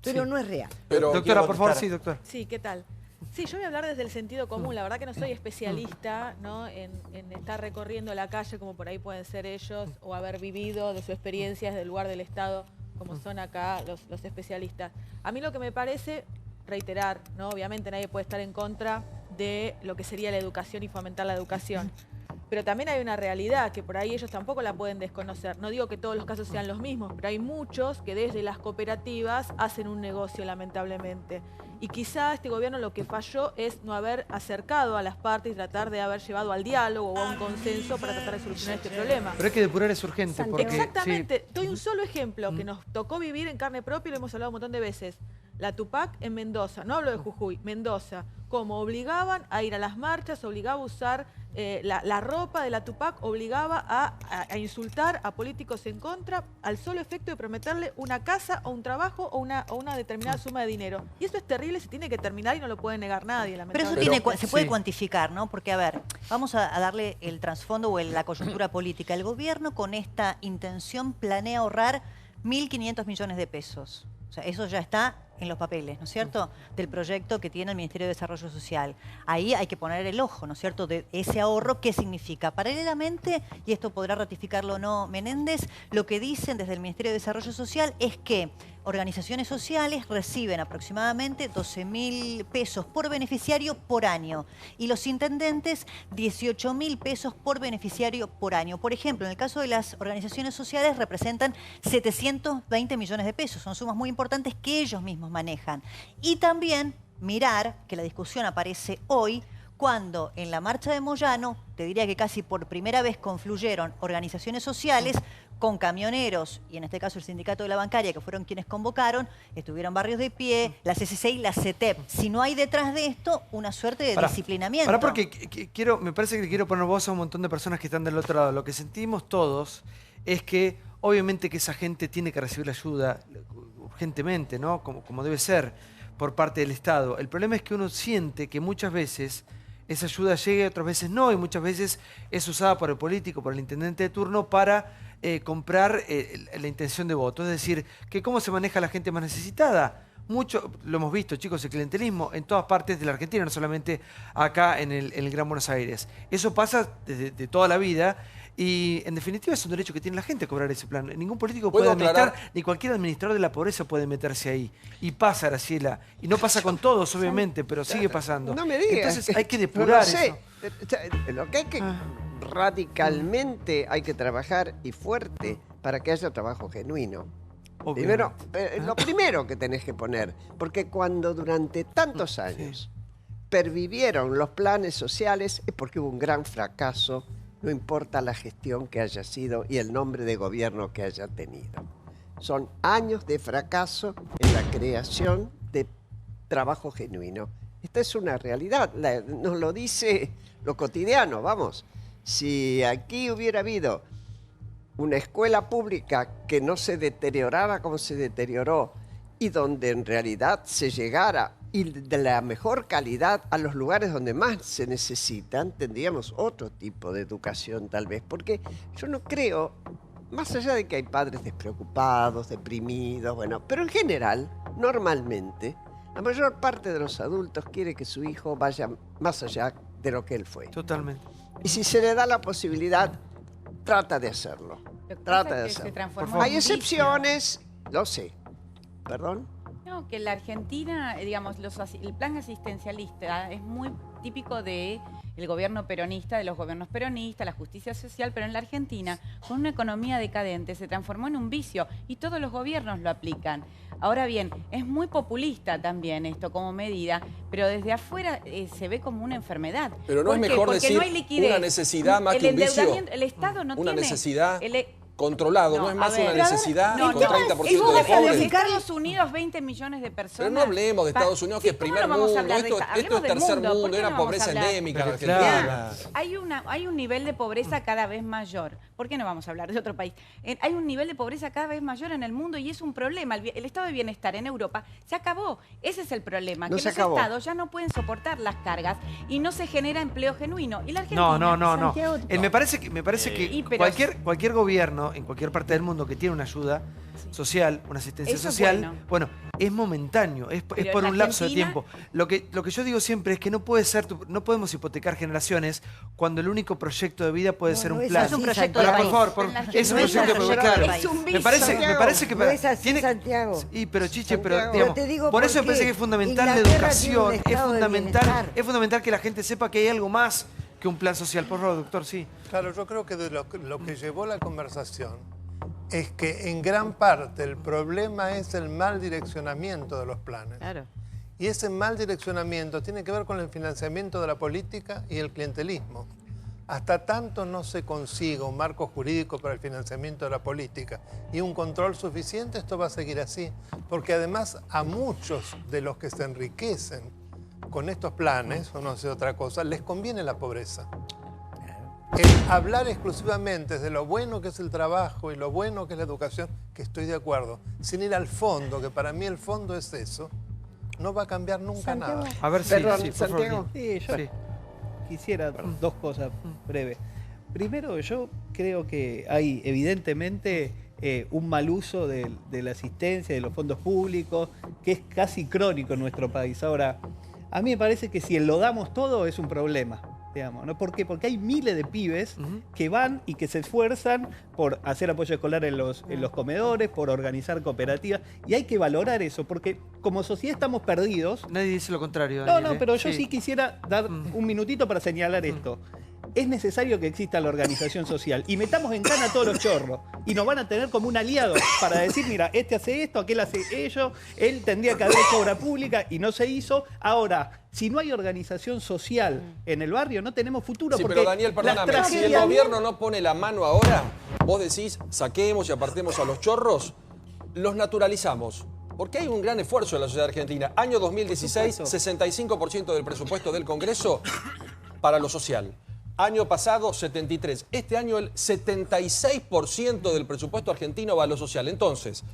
Pero no es real. Pero, doctora, por favor, sí, doctora. Sí, ¿qué tal? Sí, yo voy a hablar desde el sentido común. La verdad que no soy especialista, ¿no? en estar recorriendo la calle como por ahí pueden ser ellos o haber vivido de su experiencia desde el lugar del Estado como son acá los especialistas. A mí lo que me parece, reiterar, ¿no? Obviamente nadie puede estar en contra de lo que sería la educación y fomentar la educación. Pero también hay una realidad que por ahí ellos tampoco la pueden desconocer. No digo que todos los casos sean los mismos, pero hay muchos que desde las cooperativas hacen un negocio, lamentablemente. Y quizá este gobierno lo que falló es no haber acercado a las partes y tratar de haber llevado al diálogo o a un consenso para tratar de solucionar este problema. Pero hay que depurar, es urgente. Porque, exactamente. Doy un solo ejemplo que nos tocó vivir en carne propia y lo hemos hablado un montón de veces. La Tupac en Mendoza, no hablo de Jujuy, Mendoza, como obligaban a ir a las marchas, obligaba a usar la ropa de la Tupac, obligaba a insultar a políticos en contra al solo efecto de prometerle una casa o un trabajo o una determinada suma de dinero. Y eso es terrible, se tiene que terminar y no lo puede negar nadie, lamentablemente. Pero eso se puede cuantificar, ¿no? Porque, a ver, vamos a darle el trasfondo o la coyuntura política. El gobierno con esta intención planea ahorrar 1.500 millones de pesos. O sea, eso ya está en los papeles, ¿no es cierto?, del proyecto que tiene el Ministerio de Desarrollo Social. Ahí hay que poner el ojo, ¿no es cierto?, de ese ahorro, ¿qué significa? Paralelamente, y esto podrá ratificarlo o no Menéndez, lo que dicen desde el Ministerio de Desarrollo Social es que organizaciones sociales reciben aproximadamente 12.000 pesos por beneficiario por año y los intendentes 18.000 pesos por beneficiario por año. Por ejemplo, en el caso de las organizaciones sociales representan 720 millones de pesos. Son sumas muy importantes que ellos mismos manejan. Y también mirar que la discusión aparece hoy cuando en la marcha de Moyano, te diría que casi por primera vez confluyeron organizaciones sociales con camioneros, y en este caso el Sindicato de la Bancaria, que fueron quienes convocaron, estuvieron Barrios de Pie, la CCC y la CETEP. Si no hay detrás de esto una suerte de disciplinamiento. Porque me parece que quiero poner voz a un montón de personas que están del otro lado. Lo que sentimos todos es que obviamente que esa gente tiene que recibir la ayuda urgentemente, ¿no? Como debe ser por parte del Estado. El problema es que uno siente que muchas veces esa ayuda llega, otras veces no, y muchas veces es usada por el político, por el intendente de turno para comprar la intención de voto. Es decir, que cómo se maneja la gente más necesitada. Mucho, lo hemos visto, chicos, el clientelismo en todas partes de la Argentina, no solamente acá en el Gran Buenos Aires. Eso pasa desde toda la vida y, en definitiva, es un derecho que tiene la gente cobrar ese plan. Ningún político puede administrar, ni cualquier administrador de la pobreza puede meterse ahí. Y pasa, Graciela. Y no pasa con todos, obviamente, pero sigue pasando. No me digas. Entonces hay que depurar eso. Lo que hay que radicalmente hay que trabajar y fuerte para que haya trabajo genuino. Primero, lo primero que tenés que poner, porque cuando durante tantos años pervivieron los planes sociales es porque hubo un gran fracaso, no importa la gestión que haya sido y el nombre de gobierno que haya tenido. Son años de fracaso en la creación de trabajo genuino. Esta es una realidad, nos lo dice lo cotidiano, vamos. Si aquí hubiera habido una escuela pública que no se deteriorara como se deterioró y donde en realidad se llegara y de la mejor calidad a los lugares donde más se necesitan, tendríamos otro tipo de educación tal vez, porque yo no creo, más allá de que hay padres despreocupados, deprimidos, bueno, pero en general, normalmente, la mayor parte de los adultos quiere que su hijo vaya más allá de lo que él fue. Totalmente. Y si se le da la posibilidad, trata de hacerlo. Trata de hacerlo. Hay excepciones, lo sé. ¿Perdón? No, que en la Argentina, digamos, el plan asistencialista es muy típico de el gobierno peronista, de los gobiernos peronistas, la justicia social, pero en la Argentina, con una economía decadente, se transformó en un vicio y todos los gobiernos lo aplican. Ahora bien, es muy populista también esto como medida, pero desde afuera se ve como una enfermedad. Pero no es mejor Porque decir no hay liquidez. una necesidad más el que un vicio. endeudamiento, el Estado no Una tiene... necesidad controlado, no es más una necesidad no, con 30% de En pobres. Estados Unidos, 20 millones de personas. Pero no hablemos de Estados Unidos, que es primer mundo. Esto es tercer mundo, era pobreza endémica en Argentina. Hay un nivel de pobreza cada vez mayor. ¿Por qué no vamos a hablar de otro país? Hay un nivel de pobreza cada vez mayor en el mundo y es un problema. El estado de bienestar en Europa se acabó. Ese es el problema. No que se los acabó. estados ya no pueden soportar las cargas y no se genera empleo genuino. Y la Argentina, No. Santiago, Me parece que pero- cualquier gobierno en cualquier parte del mundo que tiene una ayuda social, una asistencia Eso es social, bueno, es momentáneo, es Pero por en un lapso de Argentina- tiempo. Lo que yo digo siempre es que no puede ser, no podemos hipotecar generaciones cuando el único proyecto de vida puede ser un plan. Es un proyecto Pero, de por favor, país. es un No es proyecto de un país, proyecto de claro. país. Es un Me parece que No es así, Santiago. Sí, pero Chiche, Santiago. pero digamos, Pero te digo por eso me por parece qué. que es fundamental la Inglaterra educación, tiene un estado de bienestar. es fundamental que la gente sepa que hay algo más que un plan social. Por favor, doctor, sí. Claro, yo creo que de lo que llevó la conversación es que en gran parte el problema es el mal direccionamiento de los planes. Claro. Y ese mal direccionamiento tiene que ver con el financiamiento de la política y el clientelismo. Hasta tanto no se consiga un marco jurídico para el financiamiento de la política y un control suficiente, esto va a seguir así. Porque además a muchos de los que se enriquecen con estos planes, o no sé otra cosa, les conviene la pobreza. El hablar exclusivamente de lo bueno que es el trabajo y lo bueno que es la educación, que estoy de acuerdo, sin ir al fondo, que para mí el fondo es eso, no va a cambiar nunca nada. A ver si Perdón, sí, por favor, Santiago. sí. Sí, yo Sí. quisiera dos cosas breves. Primero, yo creo que hay evidentemente un mal uso de la asistencia, de los fondos públicos, que es casi crónico en nuestro país. Ahora, a mí me parece que si lo damos todo es un problema. Digamos, ¿no? ¿Por qué? Porque hay miles de pibes que van y que se esfuerzan por hacer apoyo escolar en los comedores, por organizar cooperativas, y hay que valorar eso, porque como sociedad estamos perdidos. Nadie dice lo contrario, No, Daniel, no, pero yo sí quisiera dar un minutito para señalar esto. Es necesario que exista la organización social y metamos en cana a todos los chorros y nos van a tener como un aliado para decir, mira, este hace esto, aquel hace ello, él tendría que haber hecho obra pública y no se hizo. Ahora, si no hay organización social en el barrio, no tenemos futuro. Sí, porque pero Daniel, perdóname, las si el tragedias- gobierno no pone la mano ahora, vos decís, saquemos y apartemos a los chorros, los naturalizamos. Porque hay un gran esfuerzo en la sociedad argentina. Año 2016, 65% del presupuesto del Congreso para lo social. Año pasado, 73. Este año el 76% del presupuesto argentino va a lo social. Entonces,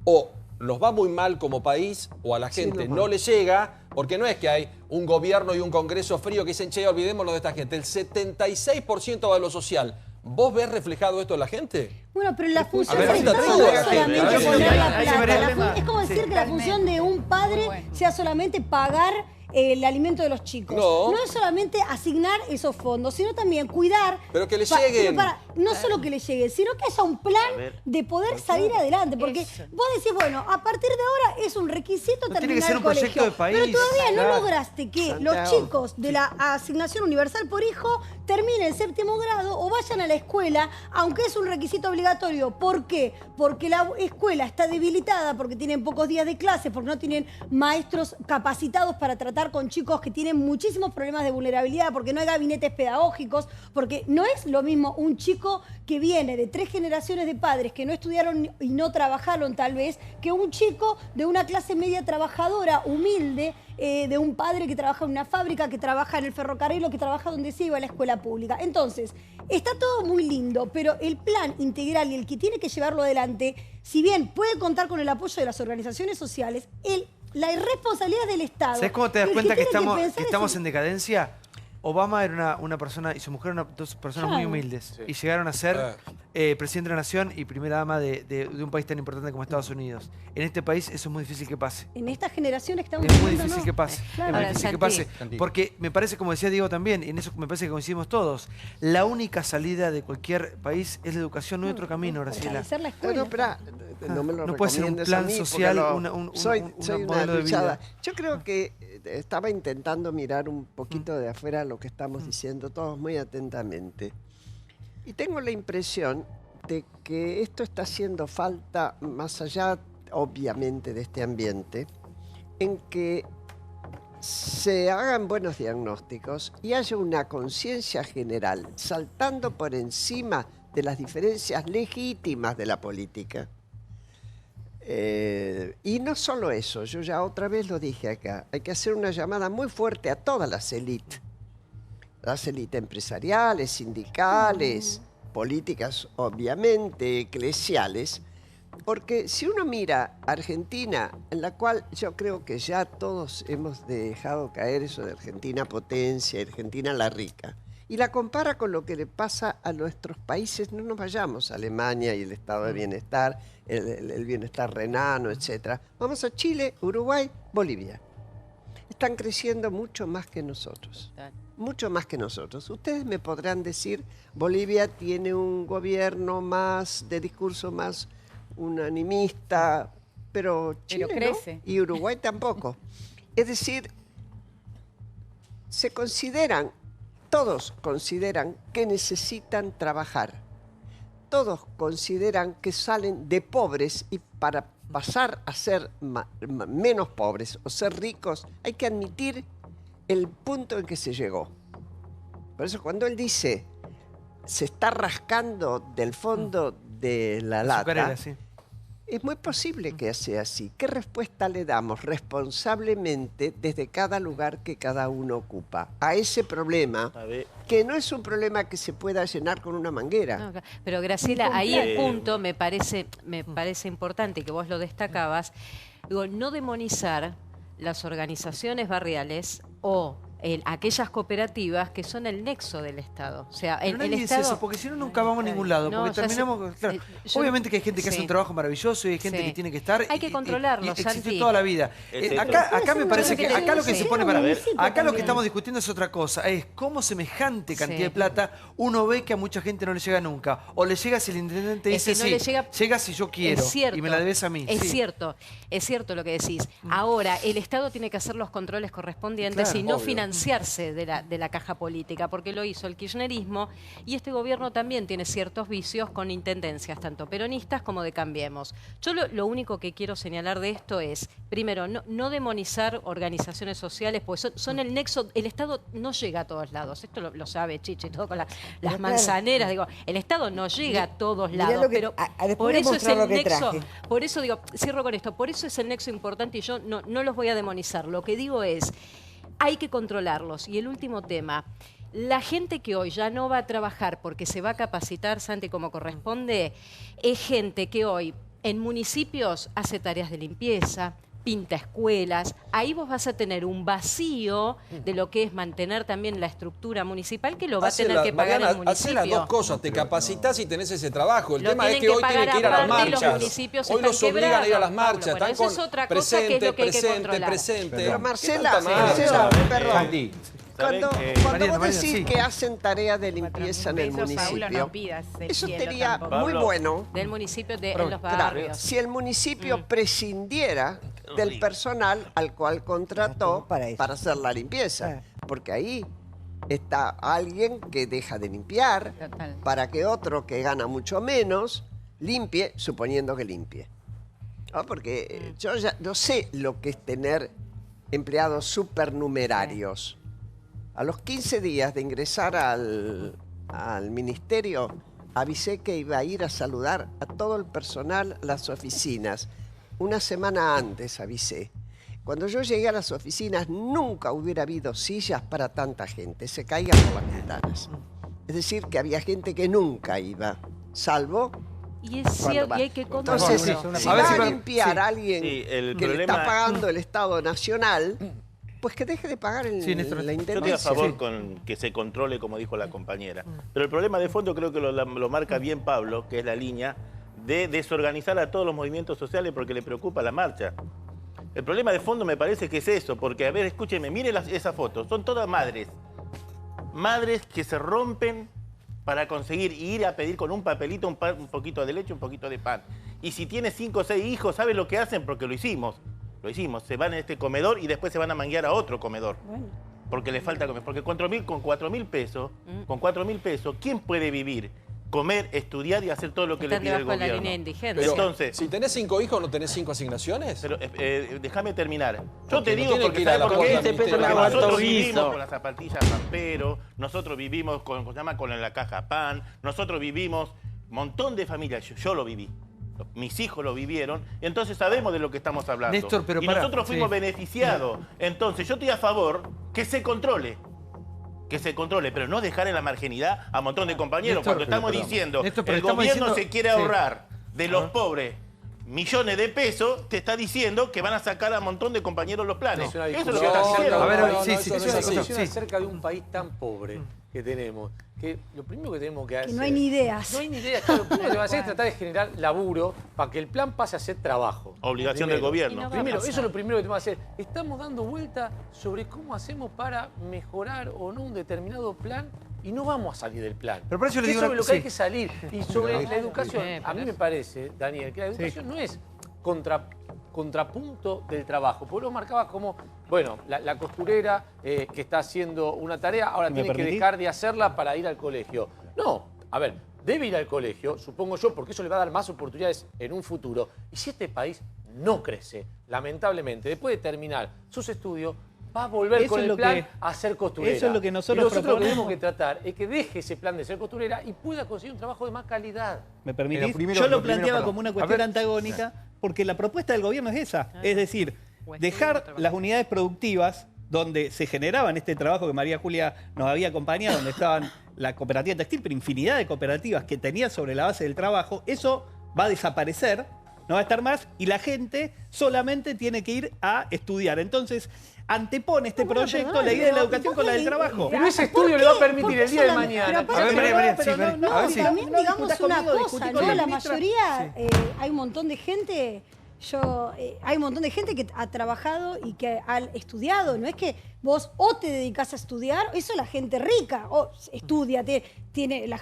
o nos va muy mal como país, o a la gente no le llega, porque no es que hay un gobierno y un Congreso frío que dicen, che, olvidémonos de esta gente. El 76% va a lo social. ¿Vos ves reflejado esto en la gente? Bueno, pero la función ver, del Estado tú, no es solamente a ver, poner la ahí se plata. verá. Es como decir que la función de un padre sea solamente pagar el alimento de los chicos. No. No es solamente asignar esos fondos, sino también cuidar. Pero que le pero lleguen. no solo que le lleguen, sino que haya un plan de poder salir adelante. Porque vos decís, bueno, a partir de ahora es un requisito No tiene terminar que ser el un proyecto colegio. de país, Pero todavía claro. no lograste que los Santiago. chicos de la asignación universal por hijo terminen el séptimo grado o vayan a la escuela, aunque es un requisito obligatorio. ¿Por qué? Porque la escuela está debilitada, porque tienen pocos días de clase, porque no tienen maestros capacitados para tratar con chicos que tienen muchísimos problemas de vulnerabilidad, porque no hay gabinetes pedagógicos, porque no es lo mismo un chico que viene de 3 generaciones de padres que no estudiaron y no trabajaron tal vez, que un chico de una clase media trabajadora, humilde, de un padre que trabaja en una fábrica, que trabaja en el ferrocarril o que trabaja donde se iba a la escuela pública. Entonces, está todo muy lindo, pero el plan integral y el que tiene que llevarlo adelante, si bien puede contar con el apoyo de las organizaciones sociales, la irresponsabilidad del Estado. ¿Sabes cómo te das El cuenta que tiene estamos, pensar es estamos en- en decadencia? Obama era una persona y su mujer dos personas muy Claro. humildes y llegaron a ser presidente de la Nación y primera dama de un país tan importante como Estados Unidos. En este país eso es muy difícil que pase. En esta generación que estamos Es muy viviendo, difícil no. que pase. Claro. Es muy Ahora, difícil que pase. Porque me parece, como decía Diego también, en eso me parece que coincidimos todos, la única salida de cualquier país es la educación, no hay otro camino, Graciela. Fortalecer la escuela. No me lo No puede ser un recomiendes plan a mí, porque social, soy un una modelo de luchada. vida. Yo creo que estaba intentando mirar un poquito de afuera lo que estamos diciendo todos muy atentamente. Y tengo la impresión de que esto está haciendo falta, más allá, obviamente, de este ambiente, en que se hagan buenos diagnósticos y haya una conciencia general, saltando por encima de las diferencias legítimas de la política. Y no solo eso, yo ya otra vez lo dije acá, hay que hacer una llamada muy fuerte a todas las élites empresariales, sindicales, políticas, obviamente, eclesiales, porque si uno mira Argentina, en la cual yo creo que ya todos hemos dejado caer eso de Argentina potencia, Argentina la rica, y la compara con lo que le pasa a nuestros países, no nos vayamos a Alemania y el estado de bienestar, el bienestar renano, etc. Vamos a Chile, Uruguay, Bolivia. Están creciendo mucho más que nosotros. Mucho más que nosotros. Ustedes me podrán decir, Bolivia tiene un gobierno más, de discurso más unanimista, pero Chile crece. no, y Uruguay tampoco. Es decir, todos consideran que necesitan trabajar. Todos consideran que salen de pobres y para pasar a ser menos pobres o ser ricos hay que admitir el punto en que se llegó. Por eso cuando él dice se está rascando del fondo de la lata, sí. Es muy posible que sea así. ¿Qué respuesta le damos responsablemente desde cada lugar que cada uno ocupa a ese problema, que no es un problema que se pueda llenar con una manguera? No, pero Graciela, ahí el punto me parece importante, que vos lo destacabas, digo, no demonizar las organizaciones barriales o aquellas cooperativas que son el nexo del Estado. O sea, Pero nadie dice eso, porque si no nunca vamos a ningún lado. No, Porque ya terminamos. sé. Claro, Yo- obviamente que hay gente que hace sí. un trabajo maravilloso y hay gente Sí. que tiene que estar. Hay que controlarlo, y existió Santi. toda la vida. Acá me parece que acá lo que se pone para ver. Acá lo que estamos discutiendo es otra cosa. Es cómo semejante cantidad Sí. de plata uno ve que a mucha gente no le llega nunca. O le llega si el intendente Es dice que no sí, le llega si yo quiero. Es cierto, y me la debes a mí. Es Sí. cierto lo que decís. Ahora, el Estado tiene que hacer los controles correspondientes Claro, y no obvio. financiarse de la caja política, porque lo hizo el kirchnerismo y este gobierno también tiene ciertos vicios con intendencias, tanto peronistas como de Cambiemos. Yo lo único que quiero señalar de esto es, primero, no demonizar organizaciones sociales, pues son el nexo, el Estado no llega a todos lados. Esto lo sabe Chichi, todo con las claro. manzaneras, digo, el Estado no llega a todos Mirá lados, lo que- pero después por voy a eso es mostrar el lo que nexo, traje. por eso digo, cierro con esto, por eso es el nexo importante y yo no los voy a demonizar. Lo que digo es, hay que controlarlos. Y el último tema, la gente que hoy ya no va a trabajar porque se va a capacitar, Santi, como corresponde, es gente que hoy en municipios hace tareas de limpieza, pinta escuelas. Ahí vos vas a tener un vacío de lo que es mantener también la estructura municipal que lo va a tener que pagar el municipio. Hace las dos cosas, te capacitas y tenés ese trabajo. El Lo tema es tienen que que hoy tienen pagar que ir a las aparte, los marchas. municipios Hoy están los obligan a ir a las quebrados, marchas. Pablo. Bueno, Están eso es con otra cosa que es lo que hay que controlar. presente. Marcela, perdón. Cuando vos decís que hacen tareas de limpieza en el municipio, eso sería muy bueno. Del municipio en los Claro, barrios. si el municipio prescindiera del personal al cual contrató para hacer la limpieza, porque ahí está alguien que deja de limpiar para que otro que gana mucho menos limpie, suponiendo que limpie. ¿No? Porque yo ya no sé lo que es tener empleados supernumerarios. A los 15 días de ingresar al ministerio, avisé que iba a ir a saludar a todo el personal a las oficinas. Una semana antes avisé. Cuando yo llegué a las oficinas, nunca hubiera habido sillas para tanta gente. Se caían por las ventanas. Es decir, que había gente que nunca iba, salvo... Y es cuando cierto, va. y hay que controlar. Entonces, si va a limpiar a alguien Sí, el que le está problema- pagando el Estado Nacional, Pues que deje de pagar Sí, Néstor. la Yo estoy a intendencia. favor con que se controle, como dijo la compañera. Pero el problema de fondo creo que lo marca bien Pablo, que es la línea de desorganizar a todos los movimientos sociales porque le preocupa la marcha. El problema de fondo me parece que es eso, porque, a ver, escúchenme, miren esas fotos, son todas madres. Madres que se rompen para conseguir ir a pedir con un papelito un poquito de leche, un poquito de pan. Y si tiene 5 o 6 hijos, ¿saben lo que hacen? Porque lo hicimos. Se van a este comedor y después se van a manguear a otro comedor. Bueno. Porque le falta comer. Porque con 4.000 pesos, ¿quién puede vivir? Comer, estudiar y hacer todo lo que le pide el debajo de la gobierno. línea de indigencia. Pero, Entonces, si tenés 5 hijos, ¿no tenés 5 asignaciones? pero déjame terminar. Yo Porque te no digo tiene que porque ir a ¿sabes la por puerta qué? del Porque ministerio. nosotros vivimos con las zapatillas Pampero, nosotros vivimos con la caja Pan, nosotros vivimos, montón de familias, yo lo viví. Mis hijos lo vivieron, entonces sabemos de lo que estamos hablando. Néstor, pero y pará, nosotros fuimos sí. beneficiados. Entonces yo estoy a favor que se controle. Pero no dejar en la marginidad a un montón de compañeros. Néstor, cuando estamos pero, diciendo Néstor, pero el estamos gobierno diciendo- se quiere sí. ahorrar de los pobres millones de pesos, te está diciendo que van a sacar a un montón de compañeros los planes. Es una Eso es lo discusión que está acerca diciendo. de un A ver, país- sí, sí, es una sí, discusión sí. acerca de un país tan pobre que tenemos, que lo primero que tenemos que hacer... no hay ni ideas. No hay ni ideas. Claro, lo primero que va a hacer es tratar de generar laburo para que el plan pase a ser trabajo. Obligación del gobierno. Y no va a Primero, eso es lo primero que tenemos que hacer. Estamos dando vuelta sobre cómo hacemos para mejorar o no un determinado plan y no vamos a salir del plan. Pero por eso le Es digo sobre una- lo que hay sí. que salir. Y sobre Pero- la educación, Sí, a mí me parece, Daniel, que la educación no es contrapunto del trabajo. Porque lo marcaba como, bueno, la costurera que está haciendo una tarea, ahora ¿Me tiene que permitís? dejar de hacerla para ir al colegio. No, a ver, debe ir al colegio, supongo yo, porque eso le va a dar más oportunidades en un futuro. Y si este país no crece, lamentablemente, después de terminar sus estudios, va a volver Eso con es el lo plan que- a ser costurera. eso es lo que nosotros y nosotros lo que proponemos. tenemos que tratar es que deje ese plan de ser costurera y pueda conseguir un trabajo de más calidad. ¿Me permitís? Lo primero- Yo lo lo primero, planteaba perdón. como una A cuestión ver. antagónica porque la propuesta del gobierno es esa. Es decir, dejar las unidades productivas donde se generaban este trabajo que María Julia nos había acompañado, donde estaban la cooperativa textil, pero infinidad de cooperativas que tenían sobre la base del trabajo, eso va a desaparecer, no va a estar más, y la gente solamente tiene que ir a estudiar. Entonces, antepone este proyecto la idea de la educación con la del trabajo. Pero ese estudio le va a permitir el día de mañana. Pero aparte, A ver, María, pero sí, María. no, A ver, sí. también No digamos discutás una conmigo, cosa, discutí con ¿no? la La ministra. mayoría, hay un montón de gente, hay un montón de gente que ha trabajado y que ha estudiado. No es que vos o te dedicás a estudiar, eso la gente rica, o estudia,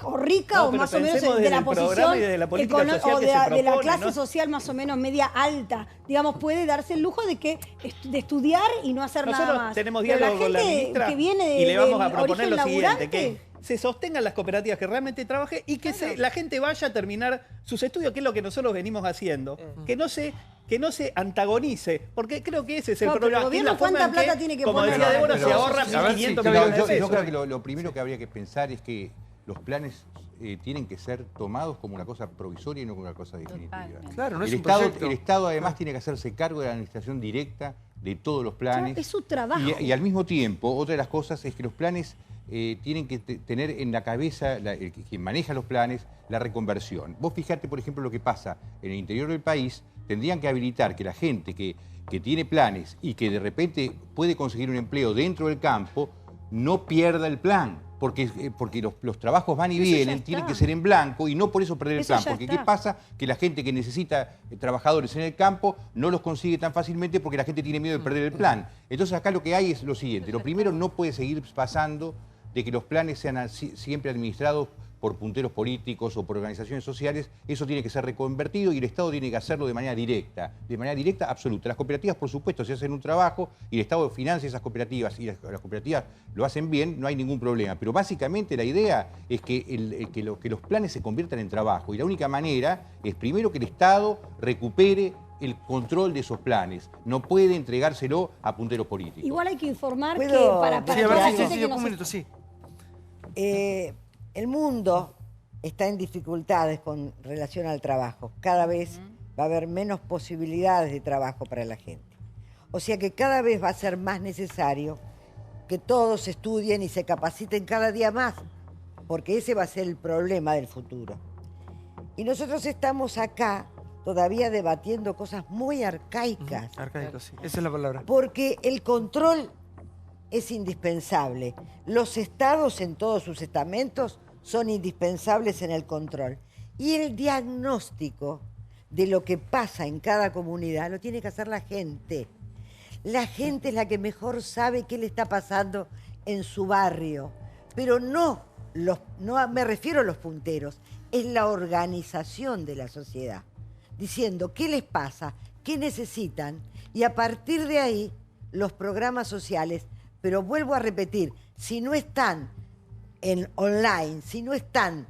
o rica No, o pero más o menos pensemos de desde la el programa posición y desde la política social o que de, se de la propone, clase ¿no? social más o menos media alta. Digamos, puede darse el lujo de que de estudiar y no hacer Nosotros nada más. tenemos Pero diálogo con la gente ministra que viene de, y le vamos a del proponer origen lo siguiente, laburante, que se sostengan las cooperativas que realmente trabajen y que la gente vaya a terminar sus estudios, que es lo que nosotros venimos haciendo. Que no se antagonice, porque creo que ese es el No, pero el problema. que es gobierno, la forma ¿cuánta en plata tiene que como poner? decía Débora, Pero- se ahorra a ver, 1.500 yo- millones de yo pesos. creo que lo primero que habría que pensar es que los planes tienen que ser tomados como una cosa provisoria y no como una cosa definitiva. Totalmente. Claro, no es el un Estado, proyecto. el Estado además tiene que hacerse cargo de la administración directa de todos los planes. Es su trabajo. Y al mismo tiempo, otra de las cosas es que los planes tienen que tener en la cabeza, quien maneja los planes, la reconversión. Vos fijate, por ejemplo, lo que pasa en el interior del país, tendrían que habilitar que la gente que tiene planes y que de repente puede conseguir un empleo dentro del campo, no pierda el plan. Porque los trabajos van y Eso ya vienen, está. tienen que ser en blanco y no por eso perder el Eso plan. ya Porque está. ¿qué pasa? Que la gente que necesita trabajadores en el campo no los consigue tan fácilmente porque la gente tiene miedo de perder el plan. Entonces acá lo que hay es lo siguiente. Lo primero, no puede seguir pasando de que los planes sean siempre administrados por punteros políticos o por organizaciones sociales. Eso tiene que ser reconvertido y el Estado tiene que hacerlo de manera directa absoluta. Las cooperativas, por supuesto, si hacen un trabajo y el Estado financia esas cooperativas y las cooperativas lo hacen bien, no hay ningún problema. Pero básicamente la idea es que los planes se conviertan en trabajo y la única manera es primero que el Estado recupere el control de esos planes. No puede entregárselo a punteros políticos. Igual hay que informar que ¿Puedo? para Sí, a toda ver, la sí, gente sí, que un nos minuto, sí. El mundo está en dificultades con relación al trabajo. Cada vez va a haber menos posibilidades de trabajo para la gente. O sea que cada vez va a ser más necesario que todos estudien y se capaciten cada día más, porque ese va a ser el problema del futuro. Y nosotros estamos acá todavía debatiendo cosas muy arcaicas. Arcaico, sí. Esa es la palabra. Porque el control es indispensable. Los estados en todos sus estamentos son indispensables en el control. Y el diagnóstico de lo que pasa en cada comunidad lo tiene que hacer la gente. La gente es la que mejor sabe qué le está pasando en su barrio. Pero no me refiero a los punteros, es la organización de la sociedad. Diciendo qué les pasa, qué necesitan, y a partir de ahí los programas sociales. Pero vuelvo a repetir, si no están en online, si no están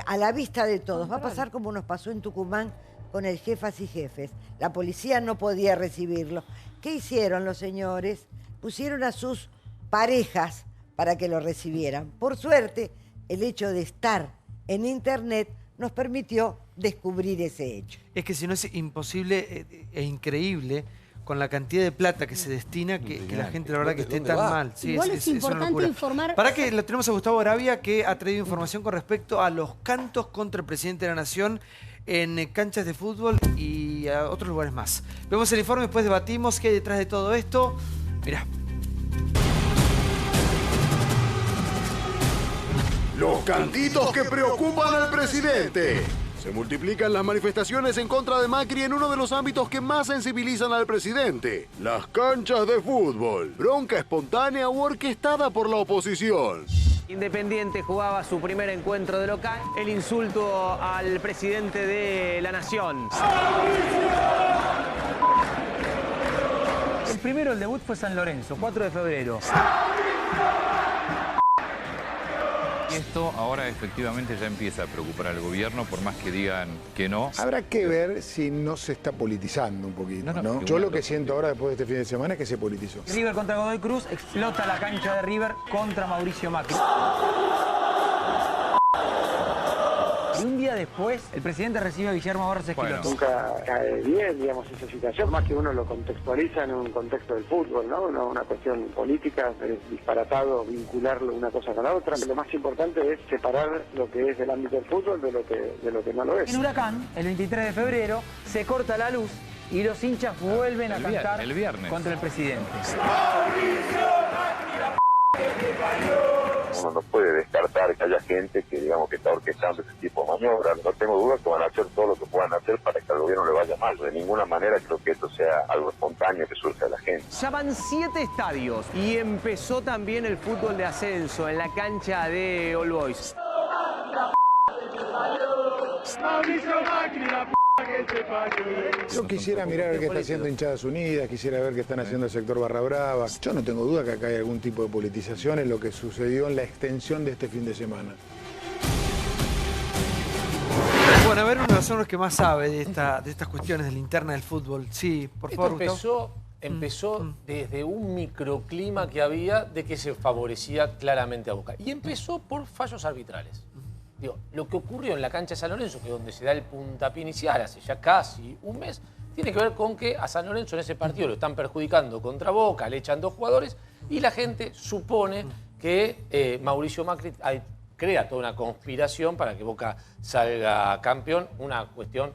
a la vista de todos, va a pasar como nos pasó en Tucumán con el Jefas y Jefes. La policía no podía recibirlo. ¿Qué hicieron los señores? Pusieron a sus parejas para que lo recibieran. Por suerte, el hecho de estar en internet nos permitió descubrir ese hecho. Es que si no es imposible e increíble con la cantidad de plata que se destina, que la gente, la verdad, que esté tan mal. Sí, Igual es importante informar... Para que lo tenemos a Gustavo Arabia, que ha traído información con respecto a los cantos contra el presidente de la Nación en canchas de fútbol y a otros lugares más. Vemos el informe, después debatimos qué hay detrás de todo esto. Mirá. Los cantitos que preocupan al presidente. Se multiplican las manifestaciones en contra de Macri en uno de los ámbitos que más sensibilizan al presidente, las canchas de fútbol. Bronca espontánea o orquestada por la oposición. Independiente jugaba su primer encuentro de local. El insulto al presidente de la Nación. El primero, el debut, fue San Lorenzo, 4 de febrero. Y esto ahora efectivamente ya empieza a preocupar al gobierno, por más que digan que no. Habrá que ver si no se está politizando un poquito, ¿no? Yo lo que siento ahora después de este fin de semana es que se politizó. River contra Godoy Cruz, explota la cancha de River contra Mauricio Macri. Y un día después, el presidente recibe a Guillermo Borges Esqueloto. Nunca cae bien, digamos, esa situación, más que uno lo contextualiza en un contexto del fútbol, ¿no? Una cuestión política, es disparatado vincular una cosa con la otra. Lo más importante es separar lo que es el ámbito del fútbol de lo que no lo es. En Huracán, el 23 de febrero, se corta la luz y los hinchas vuelven a cantar el viernes contra el presidente. Uno no puede descartar que haya gente que, digamos, que está orquestando ese tipo de maniobras. No tengo duda que van a hacer todo lo que puedan hacer para que al gobierno le vaya mal. De ninguna manera creo que esto sea algo espontáneo que surja de la gente. Ya van 7 estadios y empezó también el fútbol de ascenso en la cancha de All Boys. Yo quisiera mirar a ver qué está haciendo Hinchadas Unidas, quisiera ver qué están haciendo el sector Barra Brava. Yo no tengo duda que acá hay algún tipo de politización en lo que sucedió en la extensión de este fin de semana. Bueno, a ver, uno de los que más sabe de estas cuestiones de la interna del fútbol. Sí, por favor, Esto empezó desde un microclima que había de que se favorecía claramente a Boca. Y empezó por fallos arbitrales. Digo, lo que ocurrió en la cancha de San Lorenzo, que es donde se da el puntapié inicial hace ya casi un mes, tiene que ver con que a San Lorenzo en ese partido lo están perjudicando contra Boca, le echan 2 jugadores y la gente supone que Mauricio Macri crea toda una conspiración para que Boca salga campeón, una cuestión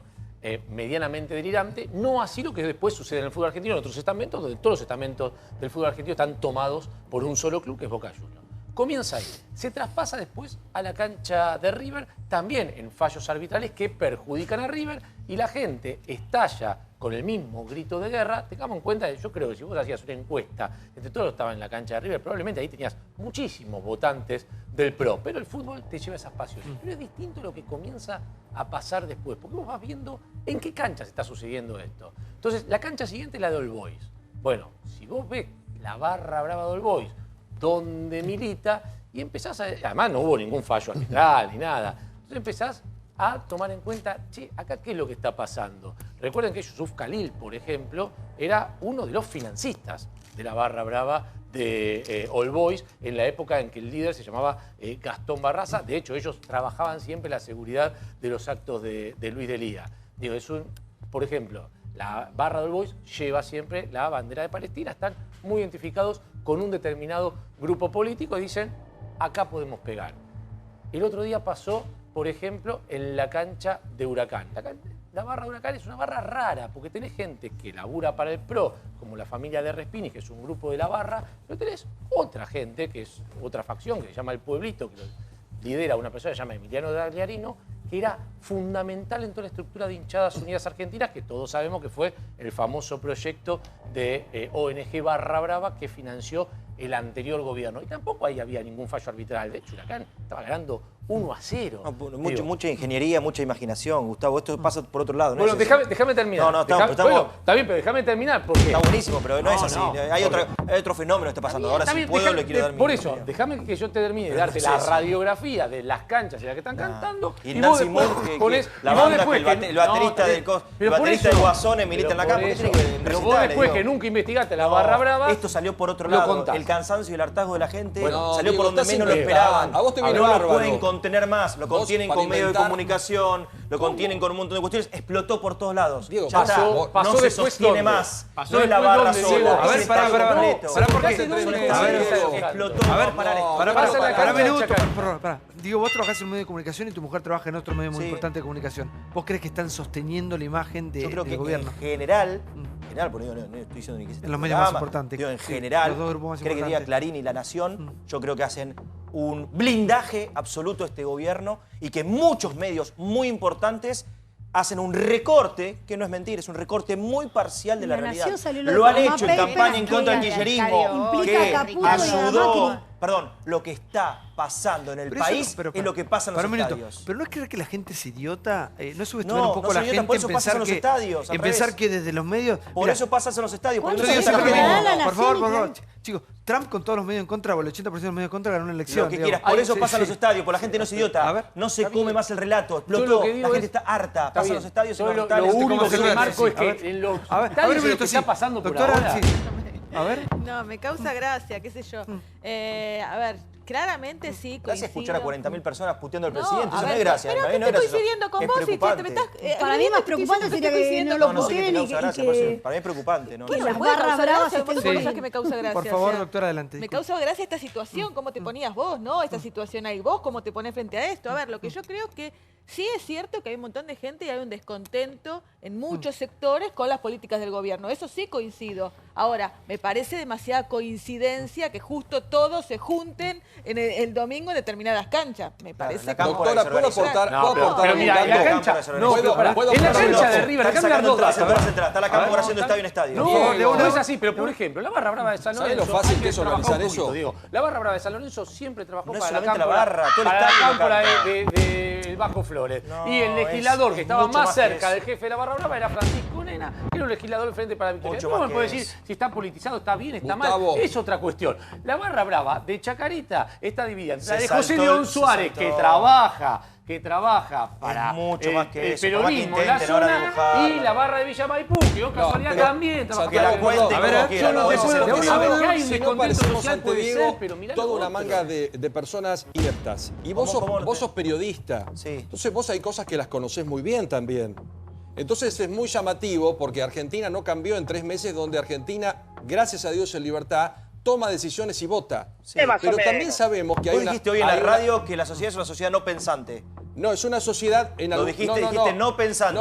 medianamente delirante. No así lo que después sucede en el fútbol argentino, en otros estamentos, donde todos los estamentos del fútbol argentino están tomados por un solo club, que es Boca Juniors. Comienza ahí, se traspasa después a la cancha de River, también en fallos arbitrales que perjudican a River, y la gente estalla con el mismo grito de guerra. Tengamos en cuenta, yo creo que si vos hacías una encuesta entre todos los que estaban en la cancha de River, probablemente ahí tenías muchísimos votantes del PRO, pero el fútbol te lleva a esas pasiones. Pero es distinto lo que comienza a pasar después, porque vos vas viendo en qué cancha se está sucediendo esto. Entonces, la cancha siguiente es la de All Boys. Bueno, si vos ves la barra brava de All Boys, donde milita, y empezás a... Además no hubo ningún fallo arbitral ni nada. Entonces empezás a tomar en cuenta, che, acá qué es lo que está pasando. Recuerden que Yusuf Khalil, por ejemplo, era uno de los financistas de la barra brava de All Boys en la época en que el líder se llamaba Gastón Barraza. De hecho, ellos trabajaban siempre la seguridad de los actos de Luis de Lía. Digo, es un... Por ejemplo, la barra de All Boys lleva siempre la bandera de Palestina, están muy identificados con un determinado grupo político y dicen, acá podemos pegar. El otro día pasó, por ejemplo, en la cancha de Huracán. la barra de Huracán es una barra rara, porque tenés gente que labura para el PRO, como la familia de Respini, que es un grupo de la barra, pero tenés otra gente, que es otra facción, que se llama El Pueblito, que lo lidera una persona que se llama Emiliano Dagliarino, que era fundamental en toda la estructura de Hinchadas Unidas Argentinas, que todos sabemos que fue el famoso proyecto de ONG Barra Brava que financió el anterior gobierno. Y tampoco ahí había ningún fallo arbitral. De hecho, Huracán estaba ganando 1-0. No, mucha ingeniería, mucha imaginación, Gustavo. Esto pasa por otro lado. Bueno, déjame terminar. No, bueno, está bien, pero déjame terminar. Porque... Está buenísimo, pero no es así. Hay otro fenómeno que está pasando. Ahora sí puedo, le quiero dar mi Por eso, déjame que yo te termine de darte la radiografía de las canchas en las que están cantando. Y Nancy Moore, la banda, el baterista del Guasón milita en la cara. Pero vos después que nunca investigaste la Barra Brava... Esto salió por otro lado. El cansancio y el hartazgo de la gente salió por donde menos lo esperaban. A vos te viene bárbaro. No lo pueden contener más. Lo contienen con medios de comunicación, lo contienen con un montón de cuestiones. Explotó por todos lados. Diego, pasó no se sostiene más. No es la barra sola. A ver, pará, porque... Explotó. A ver, pará un minuto. Digo, vos trabajás en un medio de comunicación y tu mujer trabaja en otro medio muy importante de comunicación. ¿Vos crees que están sosteniendo la imagen del gobierno? Yo creo que en general, porque no estoy diciendo ni que en los medios más importantes. Digo, en general, creo que diga Clarín y La Nación, yo creo que hacen un blindaje absoluto a este gobierno y que muchos medios muy importantes hacen un recorte, que no es mentir, es un recorte muy parcial de la realidad. Lo han hecho en campaña en contra del kirchnerismo, que ayudó, lo que está pasando en el país es lo que pasa en los estadios. Pero no es creer que la gente es idiota, no es subestimar un poco a la gente en pensar que desde los medios... Por eso pasa en los estadios. Por favor, chicos, Trump con todos los medios en contra, o el 80% de los medios en contra, ganó una elección. Lo que quieras, por eso pasa en los estadios, porque la gente no es idiota. No se come más el relato, explotó, la gente está harta, pasa en los estadios y en los lo único que me marco es que en los estadios lo que está pasando por ahora... A ver. No, me causa gracia, qué sé yo. A ver, claramente sí coincido. Gracias escuchar a 40.000 personas puteando al presidente, eso no es gracia. Pero que estoy coincidiendo con vos y que te estás... Para mí más preocupante sería que no lo puteen y que... Para mí es preocupante, ¿no? Que las barras bravas estén cosas que me causa gracia. Por favor, doctora, adelante. Me causa gracia esta situación, cómo te ponías vos, ¿no? Esta situación ahí, vos cómo te pones frente a esto. A ver, lo que yo creo que sí es cierto que hay un montón de gente y hay un descontento en muchos sectores con las políticas del gobierno. Eso sí coincido. Ahora, me parece demasiada coincidencia que justo todos se junten en el domingo en determinadas canchas. Me parece que... Doctora, ¿puedo aportar? Pero mira, en la cancha... No, en la cancha de River, acá me está la cámara haciendo estadio en estadio. No es así, pero por ejemplo, la Barra Brava de San Lorenzo... ¿Sabes lo fácil que es organizar eso? La Barra Brava de San Lorenzo siempre trabajó para la cámpora del Bajo Flores. Y el legislador que estaba más cerca del jefe de la Barra Brava era Francisco Nena, que era un legislador del Frente para la Victoria. No me puede decir si está politizado, está bien, está mal. Es otra cuestión. La Barra Brava de Chacarita está dividida entre la de José León Suárez, que trabaja para el peronismo en la zona, y la Barra de Villa Maipú, que casualidad también trabaja. Que la cuente como quiera. Yo no te puedo decir que hay un descontento social, puede ser, pero mirá toda una manga de personas ineptas. Y vos sos periodista. Entonces vos hay cosas que las conocés muy bien también. Entonces es muy llamativo porque Argentina no cambió en 3 meses, donde Argentina, gracias a Dios en libertad, toma decisiones y vota. Pero también sabemos que hay una... Vos dijiste hoy en la radio que la sociedad es una sociedad no pensante. No, es una sociedad... Lo dijiste, no pensante.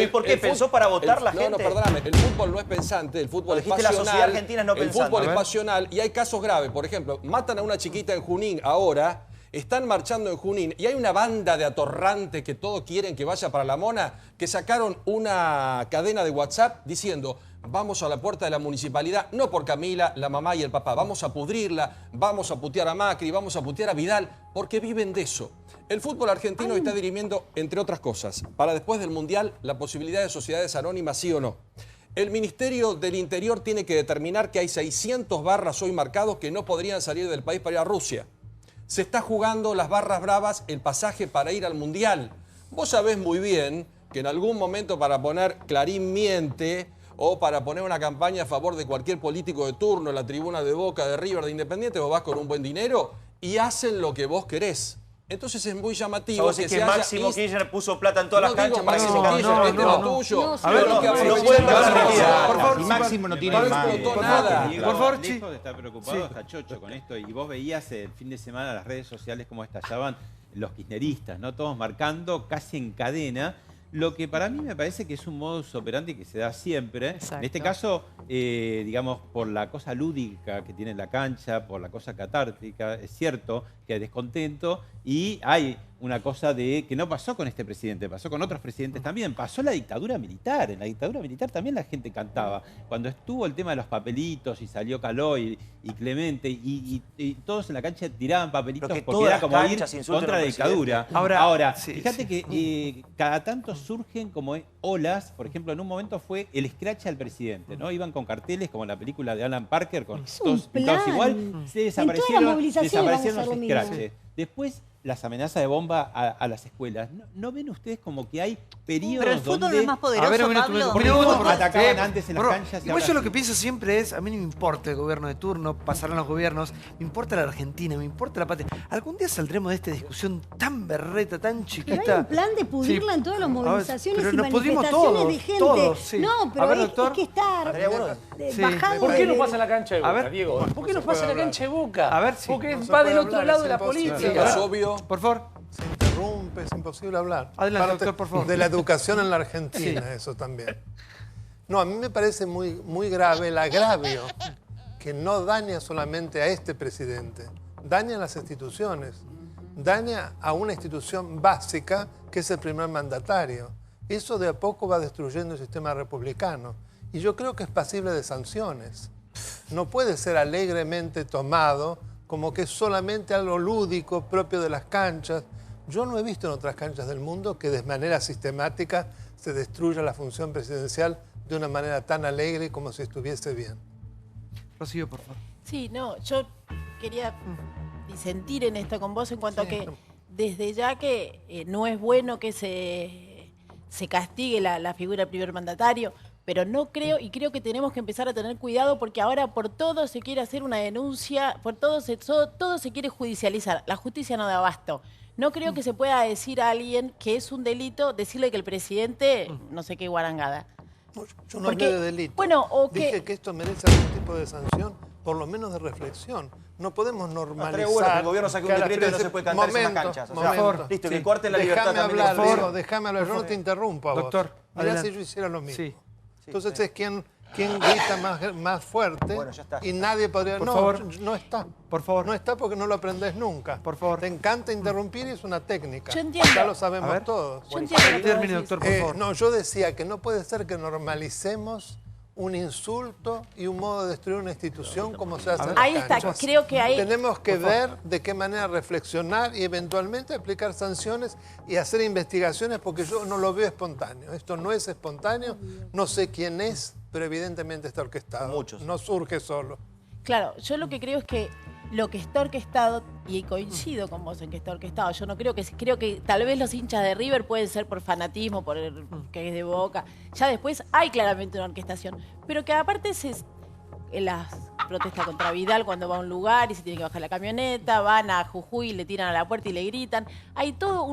¿Y por qué pensó para votar la gente? No, perdóname, el fútbol no es pensante, el fútbol es pasional. La sociedad argentina es no pensante. El fútbol es pasional y hay casos graves. Por ejemplo, matan a una chiquita en Junín ahora... Están marchando en Junín y hay una banda de atorrantes que todos quieren que vaya para la Mona, que sacaron una cadena de WhatsApp diciendo: vamos a la puerta de la municipalidad, no por Camila, la mamá y el papá, vamos a pudrirla, vamos a putear a Macri, vamos a putear a Vidal, porque viven de eso. El fútbol argentino está dirimiendo, entre otras cosas, para después del Mundial, la posibilidad de sociedades anónimas, sí o no. El Ministerio del Interior tiene que determinar que hay 600 barras hoy marcados que no podrían salir del país para ir a Rusia. Se está jugando las barras bravas el pasaje para ir al Mundial. Vos sabés muy bien que en algún momento, para poner Clarín miente o para poner una campaña a favor de cualquier político de turno en la tribuna de Boca, de River, de Independiente, vos vas con un buen dinero y hacen lo que vos querés. Entonces es muy llamativo que Máximo Kirchner puso plata en todas las canchas para que se canse el tema tuyo. A ver, por favor, y Máximo no tiene nada. Por favor, lejos de estar preocupado, está chocho con esto. Y vos veías el fin de semana las redes sociales cómo estallaban los kirchneristas, ¿no? Todos marcando casi en cadena Lo que para mí me parece que es un modus operandi que se da siempre. Exacto. En este caso, digamos, por la cosa lúdica que tiene la cancha, por la cosa catártica, es cierto que hay descontento y hay una cosa de que no pasó con este presidente, pasó con otros presidentes también. Pasó la dictadura militar. En la dictadura militar también la gente cantaba. Cuando estuvo el tema de los papelitos y salió Caló y Clemente y todos en la cancha tiraban papelitos Pero que porque todas era las como ir canchas insulten contra a la un presidente. dictadura. Ahora, fíjate que cada tanto surgen como olas. Por ejemplo, en un momento fue el escrache al presidente, ¿no? Iban con carteles como en la película de Alan Parker con todos pintados igual. Se desaparecieron los escraches. Después, las amenazas de bomba a las escuelas. ¿No ven ustedes como que hay periodos Pero el fútbol donde... no es más poderoso, Pablo. Porque atacaban antes en las canchas y Igual ahora yo lo sí. que pienso siempre es, a mí no me importa el gobierno de turno, pasarán los gobiernos, me importa la Argentina, me importa la patria. Algún día saldremos de esta discusión tan berreta, tan chiquita. Pero hay un plan de pudrirla Sí. en todas las movilizaciones pero y nos pudrimos manifestaciones todos, de gente. todos, sí. No, pero A ver, es doctor. que está Sí. bajando. ¿Por qué no de- pasa en la cancha de Boca, A ver, Diego? ¿Por qué no se pasa en la puede cancha de Boca? A ver, sí. Porque No se va puede del otro hablar, lado es de la imposible. política. Es obvio. Por favor. Se interrumpe, es imposible hablar. Adelante, Parte doctor, por favor. de la educación en la Argentina, Sí. eso también. No, a mí me parece muy grave el agravio que no daña solamente a este presidente, daña a las instituciones, daña a una institución básica que es el primer mandatario. Eso de a poco va destruyendo el sistema republicano y yo creo que es pasible de sanciones. No puede ser alegremente tomado como que es solamente algo lúdico propio de las canchas. Yo no he visto en otras canchas del mundo que de manera sistemática se destruya la función presidencial de una manera tan alegre como si estuviese bien. Rocío, por favor. Sí, no, yo quería disentir en esto con vos en cuanto a que desde ya que no es bueno que se castigue la figura del primer mandatario, pero no creo, y creo que tenemos que empezar a tener cuidado porque ahora por todo se quiere hacer una denuncia, por todo se quiere judicializar. La justicia no da abasto. No creo que se pueda decir a alguien que es un delito decirle que el presidente, no sé qué guarangada. Yo no hablé de delito. Bueno, o dije que esto merece algún tipo de sanción, por lo menos de reflexión. No podemos normalizar. Estaría bueno que el gobierno saque un decreto y no se puede cantar eso en las canchas. O sea, por favor, listo, que corten la libertad Déjame también. hablar, Por favor. Diego, déjame hablar. Yo no te interrumpo a vos. Doctor, Mirá adelante. si yo hiciera lo mismo. Sí. Entonces es quien grita más fuerte y nadie podría... Por no, favor. no está. Por favor. No está porque no lo aprendés nunca. Por favor. Te encanta interrumpir y es una técnica. Yo entiendo. Ya lo A sabemos ver. todos. Yo entiendo lo que vos Termine, decís. doctor, por favor. No, yo decía que no puede ser que normalicemos un insulto y un modo de destruir una institución como se hace en las Ahí está, canchas. creo que ahí... Tenemos que ver de qué manera reflexionar y eventualmente aplicar sanciones y hacer investigaciones porque yo no lo veo espontáneo. Esto no es espontáneo, no sé quién es, pero evidentemente está orquestado. Muchos. No surge solo. Claro, yo lo que creo es que lo que está orquestado, y coincido con vos en que está orquestado, yo no creo que tal vez los hinchas de River pueden ser por fanatismo, por que es de Boca, ya después hay claramente una orquestación, pero que aparte en las protestas contra Vidal cuando va a un lugar y se tiene que bajar la camioneta, van a Jujuy, le tiran a la puerta y le gritan, hay todo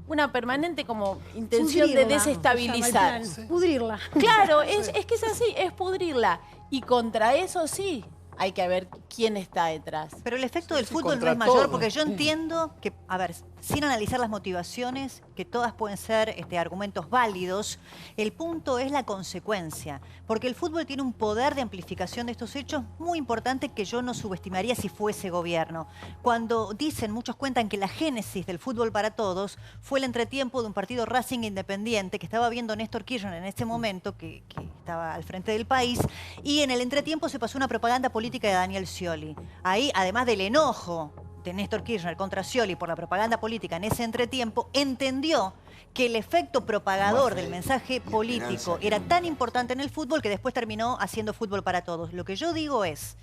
una permanente como intención de Pudrirla, desestabilizar. se llama el plan. Pudrirla. Claro, es que es así, es pudrirla. Y contra eso sí hay que ver quién está detrás. Pero el efecto del fútbol no contra es mayor, todo. porque yo entiendo que, a ver, sin analizar las motivaciones, que todas pueden ser argumentos válidos, el punto es la consecuencia. Porque el fútbol tiene un poder de amplificación de estos hechos muy importante que yo no subestimaría si fuese gobierno. Cuando muchos cuentan que la génesis del fútbol para todos fue el entretiempo de un partido Racing Independiente que estaba viendo Néstor Kirchner en ese momento, que estaba al frente del país, y en el entretiempo se pasó una propaganda política de Daniel Scioli. Ahí, además del enojo de Néstor Kirchner contra Scioli por la propaganda política en ese entretiempo, entendió que el efecto propagador del mensaje político era tan importante en el fútbol que después terminó haciendo fútbol para todos. Lo que yo digo es,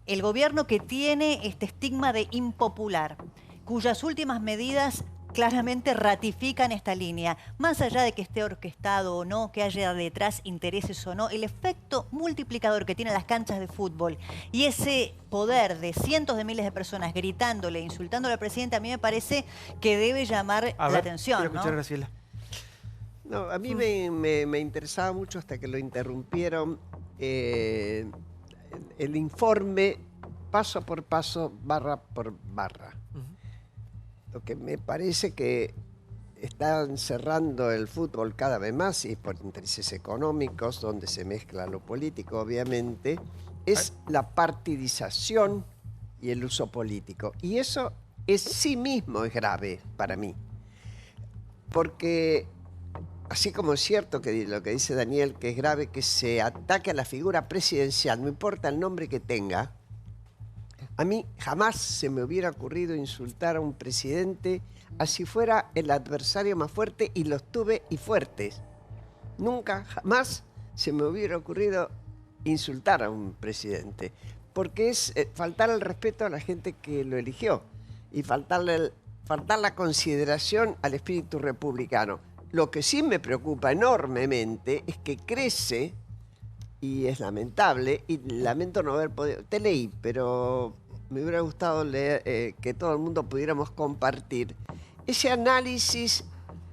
el gobierno que tiene este estigma de impopular, cuyas últimas medidas claramente ratifican esta línea, más allá de que esté orquestado o no, que haya detrás intereses o no, el efecto multiplicador que tienen las canchas de fútbol y ese poder de cientos de miles de personas gritándole, insultándole al presidente, a mí me parece que debe llamar la atención. Quiero escuchar ¿no? a Graciela. No, a mí me interesaba mucho hasta que lo interrumpieron el informe paso por paso, barra por barra. Lo que me parece que están cerrando el fútbol cada vez más y por intereses económicos, donde se mezcla lo político, obviamente, es la partidización y el uso político. Y eso en sí mismo es grave para mí. Porque, así como es cierto que lo que dice Daniel, que es grave que se ataque a la figura presidencial, no importa el nombre que tenga, a mí jamás se me hubiera ocurrido insultar a un presidente así fuera el adversario más fuerte, y los tuve y fuertes. Nunca, jamás se me hubiera ocurrido insultar a un presidente, porque es faltar el respeto a la gente que lo eligió y faltar la consideración al espíritu republicano. Lo que sí me preocupa enormemente es que crece, y es lamentable, y lamento no haber podido... Te leí, pero me hubiera gustado leer, que todo el mundo pudiéramos compartir ese análisis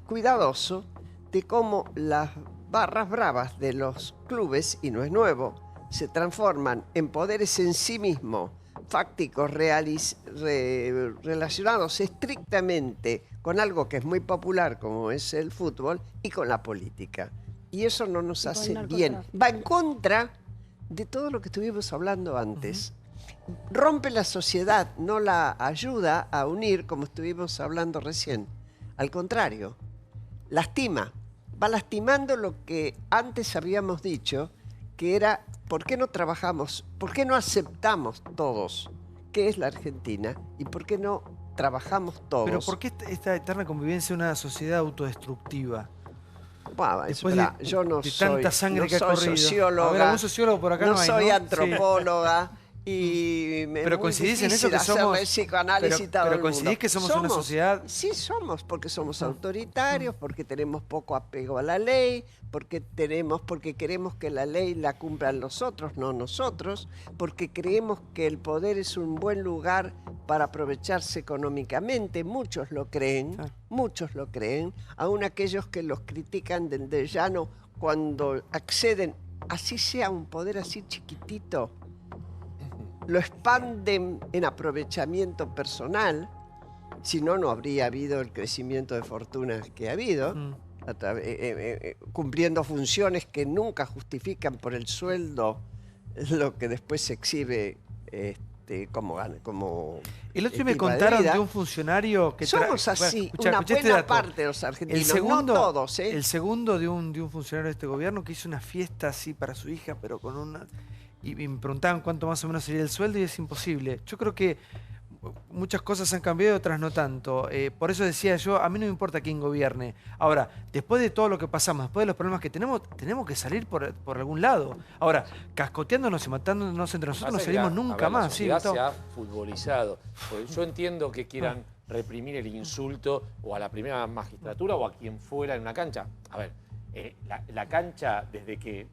cuidadoso de cómo las barras bravas de los clubes, y no es nuevo, se transforman en poderes en sí mismos, fácticos, relacionados estrictamente con algo que es muy popular, como es el fútbol, y con la política. Y eso no nos hace bien. Va en contra de todo lo que estuvimos hablando antes. Rompe la sociedad, no la ayuda a unir, como estuvimos hablando recién. Al contrario, lastima. Va lastimando lo que antes habíamos dicho, que era, ¿por qué no trabajamos? ¿Por qué no aceptamos todos qué es la Argentina? ¿Y por qué no trabajamos todos? Pero ¿por qué esta eterna convivencia en una sociedad autodestructiva? Bueno, Después yo no de soy, tanta sangre no que ha soy corrido. socióloga, A ver, algún sociólogo por acá no no hay, soy ¿no? antropóloga. Y pero coincidís en eso que somos psicoanálisis pero coincidís que somos una sociedad. Sí somos, porque somos autoritarios, porque tenemos poco apego a la ley, porque queremos que la ley la cumplan los otros, no nosotros, porque creemos que el poder es un buen lugar para aprovecharse económicamente. Muchos lo creen, aún aquellos que los critican desde llano cuando acceden, así sea un poder así chiquitito, lo expanden en aprovechamiento personal, si no, no habría habido el crecimiento de fortunas que ha habido, cumpliendo funciones que nunca justifican por el sueldo lo que después se exhibe como el otro día me contaron de un funcionario que... Somos así, escuchá, una buena dato. parte de los argentinos, no todos. El segundo de un funcionario de este gobierno que hizo una fiesta así para su hija, pero con una... Y me preguntaban cuánto más o menos sería el sueldo y es imposible. Yo creo que muchas cosas han cambiado y otras no tanto. Por eso decía yo, a mí no me importa quién gobierne. Ahora, después de todo lo que pasamos, después de los problemas que tenemos que salir por algún lado. Ahora, cascoteándonos y matándonos entre nosotros no salimos nunca más. La sociedad se ha futbolizado. Yo entiendo que quieran reprimir el insulto o a la primera magistratura o a quien fuera en una cancha. A ver, la cancha, desde que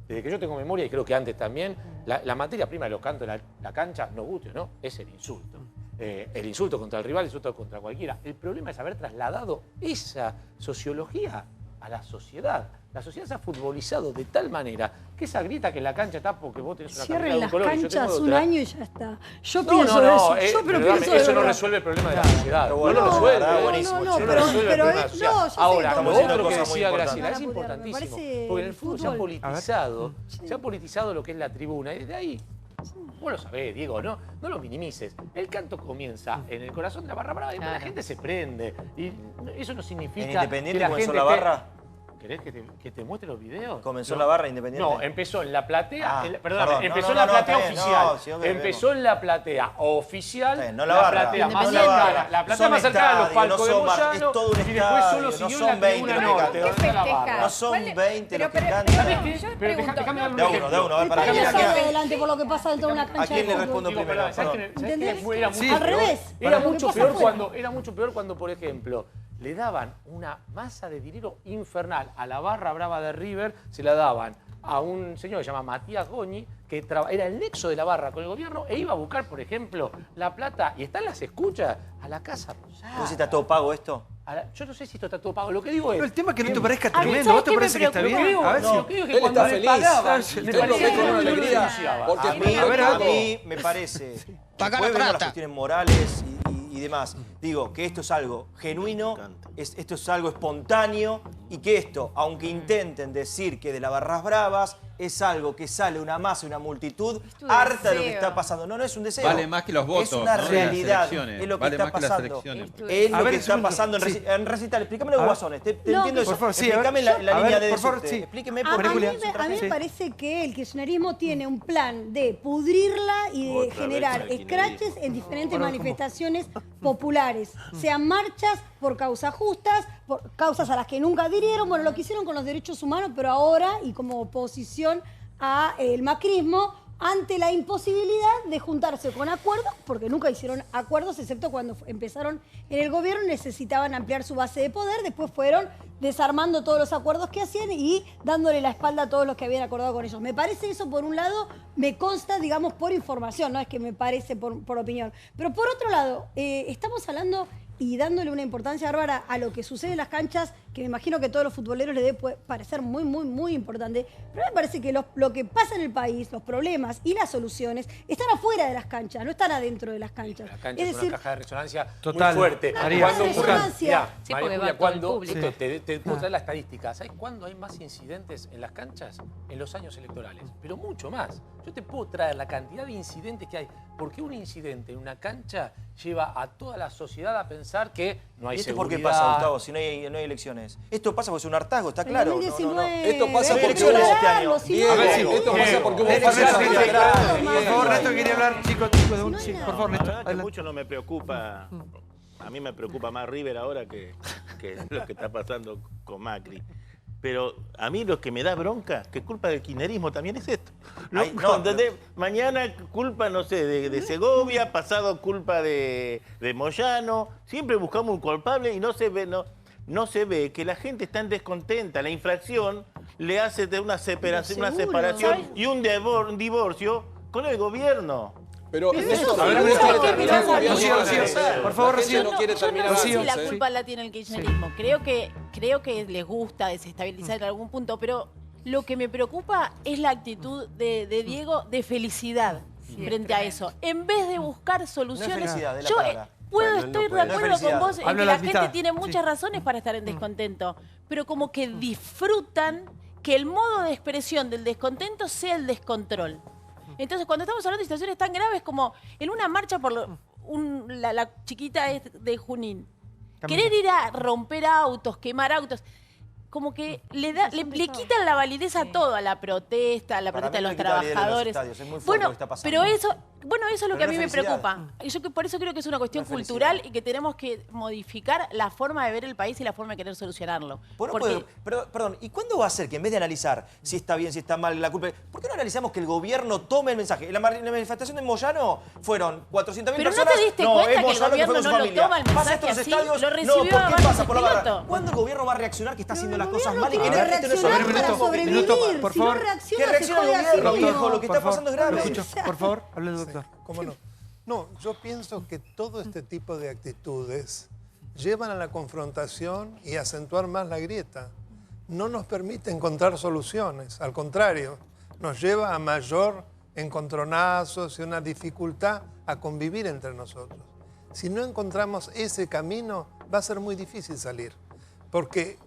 yo tengo memoria, y creo que antes también, la materia prima de los cantos de la cancha, no guste o no, es el insulto. El insulto contra el rival, el insulto contra cualquiera. El problema es haber trasladado esa sociología a la sociedad. La sociedad se ha futbolizado de tal manera que esa grieta que en la cancha está porque vos tenés una cierren camiseta de un las color y yo canchas tengo un otra. año y ya está. Yo pienso eso. Eso no resuelve el problema de la sociedad. No lo resuelve. Buenísimo. No resuelve el problema de la sociedad. Ahora, lo otro que decía Graciela es importantísimo. Porque en el fútbol se ha politizado lo que es la tribuna. Y desde ahí, vos lo sabés, Diego, no lo minimices. El canto comienza en el corazón de la barra brava y la gente se prende. Y eso no significa ¿En Independiente que la comenzó gente la barra? ¿Querés que te muestre los videos? ¿Comenzó la barra Independiente? No, empezó en la platea. Perdón, empezó en la platea oficial. Empezó en la platea oficial. No la barra. Platea más cercana. La platea más cercana a los palcos de Moyano. Es todo un y después solo estadio, siguió no son 20 la los que tribuna norte. cantan. No son 20 los que cantan. Pero déjame dar un De ejemplo. uno, a ver, para ¿Quién que sale adelante por lo que pasa dentro de una cancha? ¿A quién de le fútbol? respondo primero? ¿Entendés? Al revés. Era mucho peor cuando, por ejemplo, le daban una masa de dinero infernal a la barra brava de River, se la daban a un señor que se llama Matías Goñi, que era el nexo de la barra con el gobierno, e iba a buscar, por ejemplo, la plata, y están las escuchas, a la Casa Rosada. ¿No si está todo pago esto? Yo no sé si esto está todo pago. Lo que digo es... Pero el tema es que no te parezca tremendo. ¿Vos te parece que está bien? A ver si... Lo que digo es que cuando le pagaban, me parecía que no lo denunciaba. A mí me parece... Pagar después la vemos las plata. cuestiones morales y demás. digo que esto es algo genuino, esto es algo espontáneo y que esto, aunque intenten decir que de las barras bravas, es algo que sale una masa, una multitud harta de lo que está pasando. No, no es un deseo. Vale más que los votos, es una ¿no? realidad. Elecciones. Es lo que Vale está más que las pasando. elecciones. Es lo que está pasando en recital. Explícame los guasones. Te entiendo eso. Por favor, sí, explícame la línea de por favor, eso. sí. Explíqueme A por mí me parece que el kirchnerismo tiene un plan de pudrirla y de generar escraches en diferentes manifestaciones populares, sean marchas por causas justas, por causas a las que nunca adhirieron, bueno, lo que hicieron con los derechos humanos, pero ahora, y como oposición al macrismo, ante la imposibilidad de juntarse con acuerdos, porque nunca hicieron acuerdos, excepto cuando empezaron en el gobierno, necesitaban ampliar su base de poder, después fueron desarmando todos los acuerdos que hacían y dándole la espalda a todos los que habían acordado con ellos. Me parece eso, por un lado, me consta, digamos, por información, no es que me parece por opinión. Pero por otro lado, estamos hablando y dándole una importancia bárbara a lo que sucede en las canchas, que me imagino que a todos los futboleros les debe parecer muy, muy, muy importante. Pero me parece que lo que pasa en el país, los problemas y las soluciones, están afuera de las canchas, no están adentro de las canchas. La cancha es una caja de resonancia Total, muy fuerte. María. Cuando Resonancia. Sí, porque va todo el cuando público. te puedo traer la estadística. ¿Sabes cuándo hay más incidentes en las canchas? En los años electorales. Pero mucho más. Yo te puedo traer la cantidad de incidentes que hay. Porque un incidente en una cancha lleva a toda la sociedad a pensar que no hay ¿Y esto seguridad. por qué pasa, Gustavo, si no hay elecciones? Esto pasa porque es un hartazgo, está claro. 2019, Esto pasa hay que porque prepararlo, si no- A ver, esto pasa porque hubo falsas Por favor, Néstor, quería hablar, chicos, de un... Sí, por favor, La Néstor, verdad que adelante. mucho no me preocupa. A mí me preocupa más River ahora que lo que está pasando con Macri. Pero a mí lo que me da bronca, que culpa del kirchnerismo también es esto. ¿Entendés? Mañana culpa, no sé, de Segovia, pasado culpa de Moyano. Siempre buscamos un culpable y no se ve que la gente está en descontenta. La infracción le hace de una separación y un divorcio con el gobierno. Pero eso a ver, sí, Néstor, ¿sabes qué pasa? Rocío, por favor, Rocío. no quiere terminar No sé si antes, la culpa la tiene el kirchnerismo. Creo que les gusta desestabilizar en algún punto, pero lo que me preocupa es la actitud de Diego de felicidad frente a eso. En vez de buscar soluciones, felicidad, es la yo palabra. estoy de acuerdo con vos en Habla que la la mitad. gente tiene muchas razones para estar en descontento, pero como que disfrutan que el modo de expresión del descontento sea el descontrol. Entonces, cuando estamos hablando de situaciones tan graves como en una marcha por la chiquita de Junín, querer ir a romper autos, quemar autos, como que le quitan la validez a todo, a la protesta, de los trabajadores. Es muy fuerte Bueno, lo que está pasando. pero eso es lo Pero que a no mí es me felicidad. preocupa. Y yo por eso creo que es una cuestión No es felicidad. cultural y que tenemos que modificar la forma de ver el país y la forma de querer solucionarlo. Perdón, ¿y cuándo va a ser que en vez de analizar si está bien, si está mal la culpa, ¿por qué no analizamos que el gobierno tome el mensaje? En la manifestación de Moyano fueron 400.000 Pero personas. ¿no te diste cuenta es que el Moyano gobierno fue con su no lo familia. toma el Pasa mensaje esto en los así? estadios. Lo recibió No, ¿por a qué varios pasa? Por la barra. pilotos. ¿Cuándo el gobierno va a reaccionar que está haciendo las cosas mal y que tiene la que gente no reaccionar sabe? para sobrevivir. por Si no favor. reacciona, Que reaccione se el jode a sí gobierno, mismo. viejo, lo que está pasando es grave. Por favor, hable el doctor. ¿Cómo no? No, yo pienso que todo este tipo de actitudes llevan a la confrontación y a acentuar más la grieta. No nos permite encontrar soluciones, al contrario, nos lleva a mayor encontronazos y una dificultad a convivir entre nosotros. Si no encontramos ese camino, va a ser muy difícil salir. Porque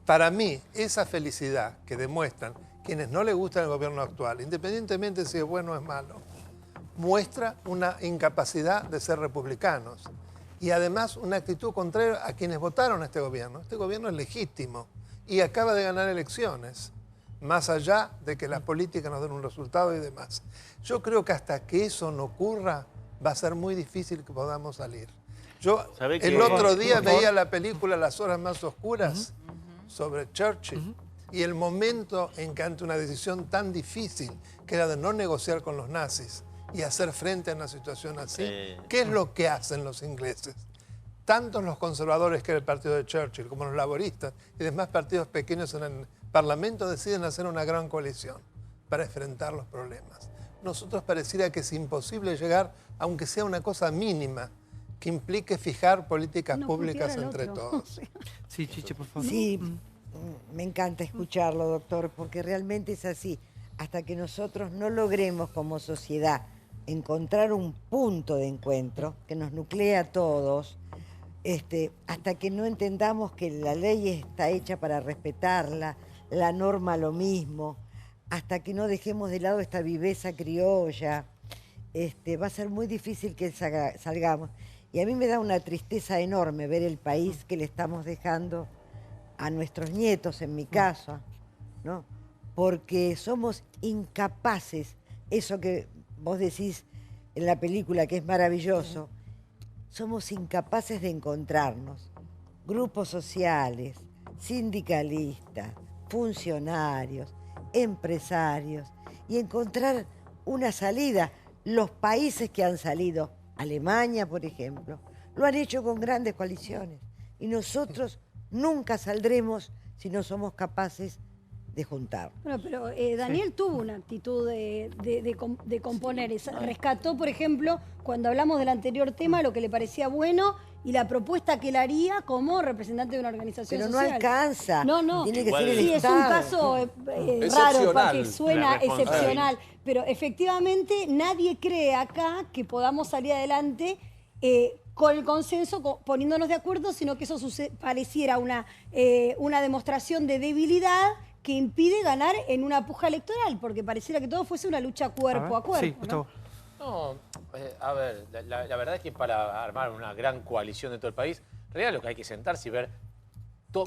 para mí, esa felicidad que demuestran quienes no les gusta el gobierno actual, independientemente si es bueno o es malo, muestra una incapacidad de ser republicanos y además una actitud contraria a quienes votaron a este gobierno. Este gobierno es legítimo y acaba de ganar elecciones, más allá de que las políticas nos den un resultado y demás. Yo creo que hasta que eso no ocurra, va a ser muy difícil que podamos salir. Yo el otro día veía la película Las horas más oscuras sobre Churchill y el momento en que ante una decisión tan difícil, que era de no negociar con los nazis y hacer frente a una situación así, ¿qué es lo que hacen los ingleses? Tanto los conservadores, que era el partido de Churchill, como los laboristas y demás partidos pequeños en el Parlamento deciden hacer una gran coalición para enfrentar los problemas. Nosotros pareciera que es imposible llegar, aunque sea una cosa mínima, que implique fijar políticas públicas entre todos. Sí, Chiche, por favor. Sí, me encanta escucharlo, doctor, porque realmente es así. Hasta que nosotros no logremos como sociedad encontrar un punto de encuentro que nos nuclea a todos, hasta que no entendamos que la ley está hecha para respetarla, la norma lo mismo, hasta que no dejemos de lado esta viveza criolla, va a ser muy difícil que salgamos. Y a mí me da una tristeza enorme ver el país que le estamos dejando a nuestros nietos, en mi caso, ¿no? Porque somos incapaces, eso que vos decís en la película que es maravilloso, somos incapaces de encontrarnos, grupos sociales, sindicalistas, funcionarios, empresarios, y encontrar una salida. Los países que han salido, Alemania, por ejemplo, lo han hecho con grandes coaliciones. Y nosotros nunca saldremos si no somos capaces de juntar. Bueno, pero Daniel tuvo una actitud de componer. Rescató, por ejemplo, cuando hablamos del anterior tema, lo que le parecía bueno y la propuesta que él haría como representante de una organización social. Pero no alcanza. No. Tiene que ser el sí, Estado. es un caso raro, porque suena excepcional. Pero efectivamente nadie cree acá que podamos salir adelante con el consenso, poniéndonos de acuerdo, sino que eso pareciera una demostración de debilidad que impide ganar en una puja electoral, porque pareciera que todo fuese una lucha cuerpo a cuerpo. Sí, Gustavo. No, a ver, la verdad es que para armar una gran coalición de todo el país, en realidad lo que hay que sentarse y ver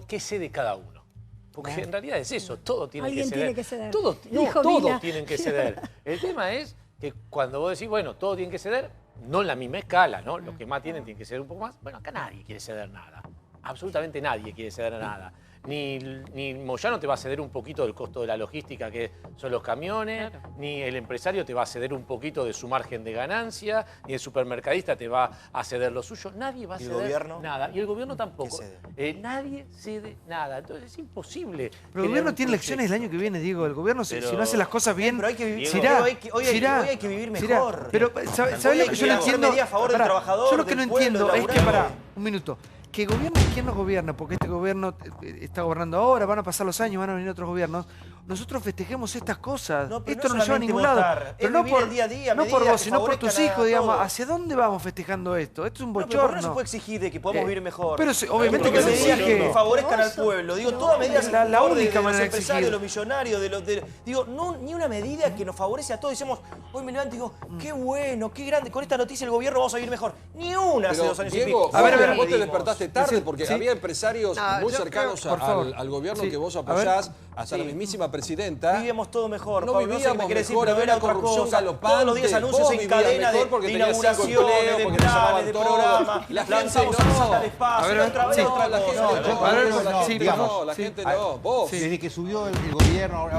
qué cede cada uno. Porque en realidad es eso, todo tiene que ceder. Alguien tiene que ceder. Todos tienen que ceder. El tema es que cuando vos decís, bueno, todo tiene que ceder, no en la misma escala, ¿no? Los que más tienen que ceder un poco más. Bueno, acá nadie quiere ceder nada. Absolutamente nadie quiere ceder nada. Ni Moyano te va a ceder un poquito del costo de la logística, que son los camiones, ni el empresario te va a ceder un poquito de su margen de ganancia, ni el supermercadista te va a ceder lo suyo. Nadie va a ceder nada. Y el gobierno tampoco. Nadie cede nada. Entonces es imposible. Pero el gobierno tiene elecciones el año que viene, digo. El gobierno, si no hace las cosas bien, pero hay que vivir, hoy hay que vivir mejor. Pero, ¿sabes lo que yo no entiendo? Yo lo que no entiendo es que, un minuto. Que gobierne quien nos gobierna, porque este gobierno está gobernando ahora, van a pasar los años, van a venir otros gobiernos. Nosotros festejemos estas cosas. Esto no nos lleva a ningún lado. Pero no por, día a día, no por vos, sino por tus hijos, digamos. ¿Hacia dónde vamos festejando esto? Esto es un bochorno. Pero no se puede exigir de que podamos vivir mejor. Pero obviamente que medidas que favorezcan al pueblo. Digo, todas medidas la única de los manera de empresarios, de los millonarios, digo, no, ni una medida que nos favorece a todos. Decimos, hoy me levanto y digo, qué bueno, qué grande, con esta noticia el gobierno vamos a vivir mejor. Ni una hace 2 años y pico. A ver, vos te despertaste tarde porque había empresarios muy cercanos al gobierno que vos apoyás, hasta la mismísima presidenta. Vivíamos todo mejor. No vivíamos mejor, había corrupción galopante. Todos los días anuncios en cadena de inauguraciones, de planes, de programas. La gente no. La gente no. Vos. Desde que subió el gobierno...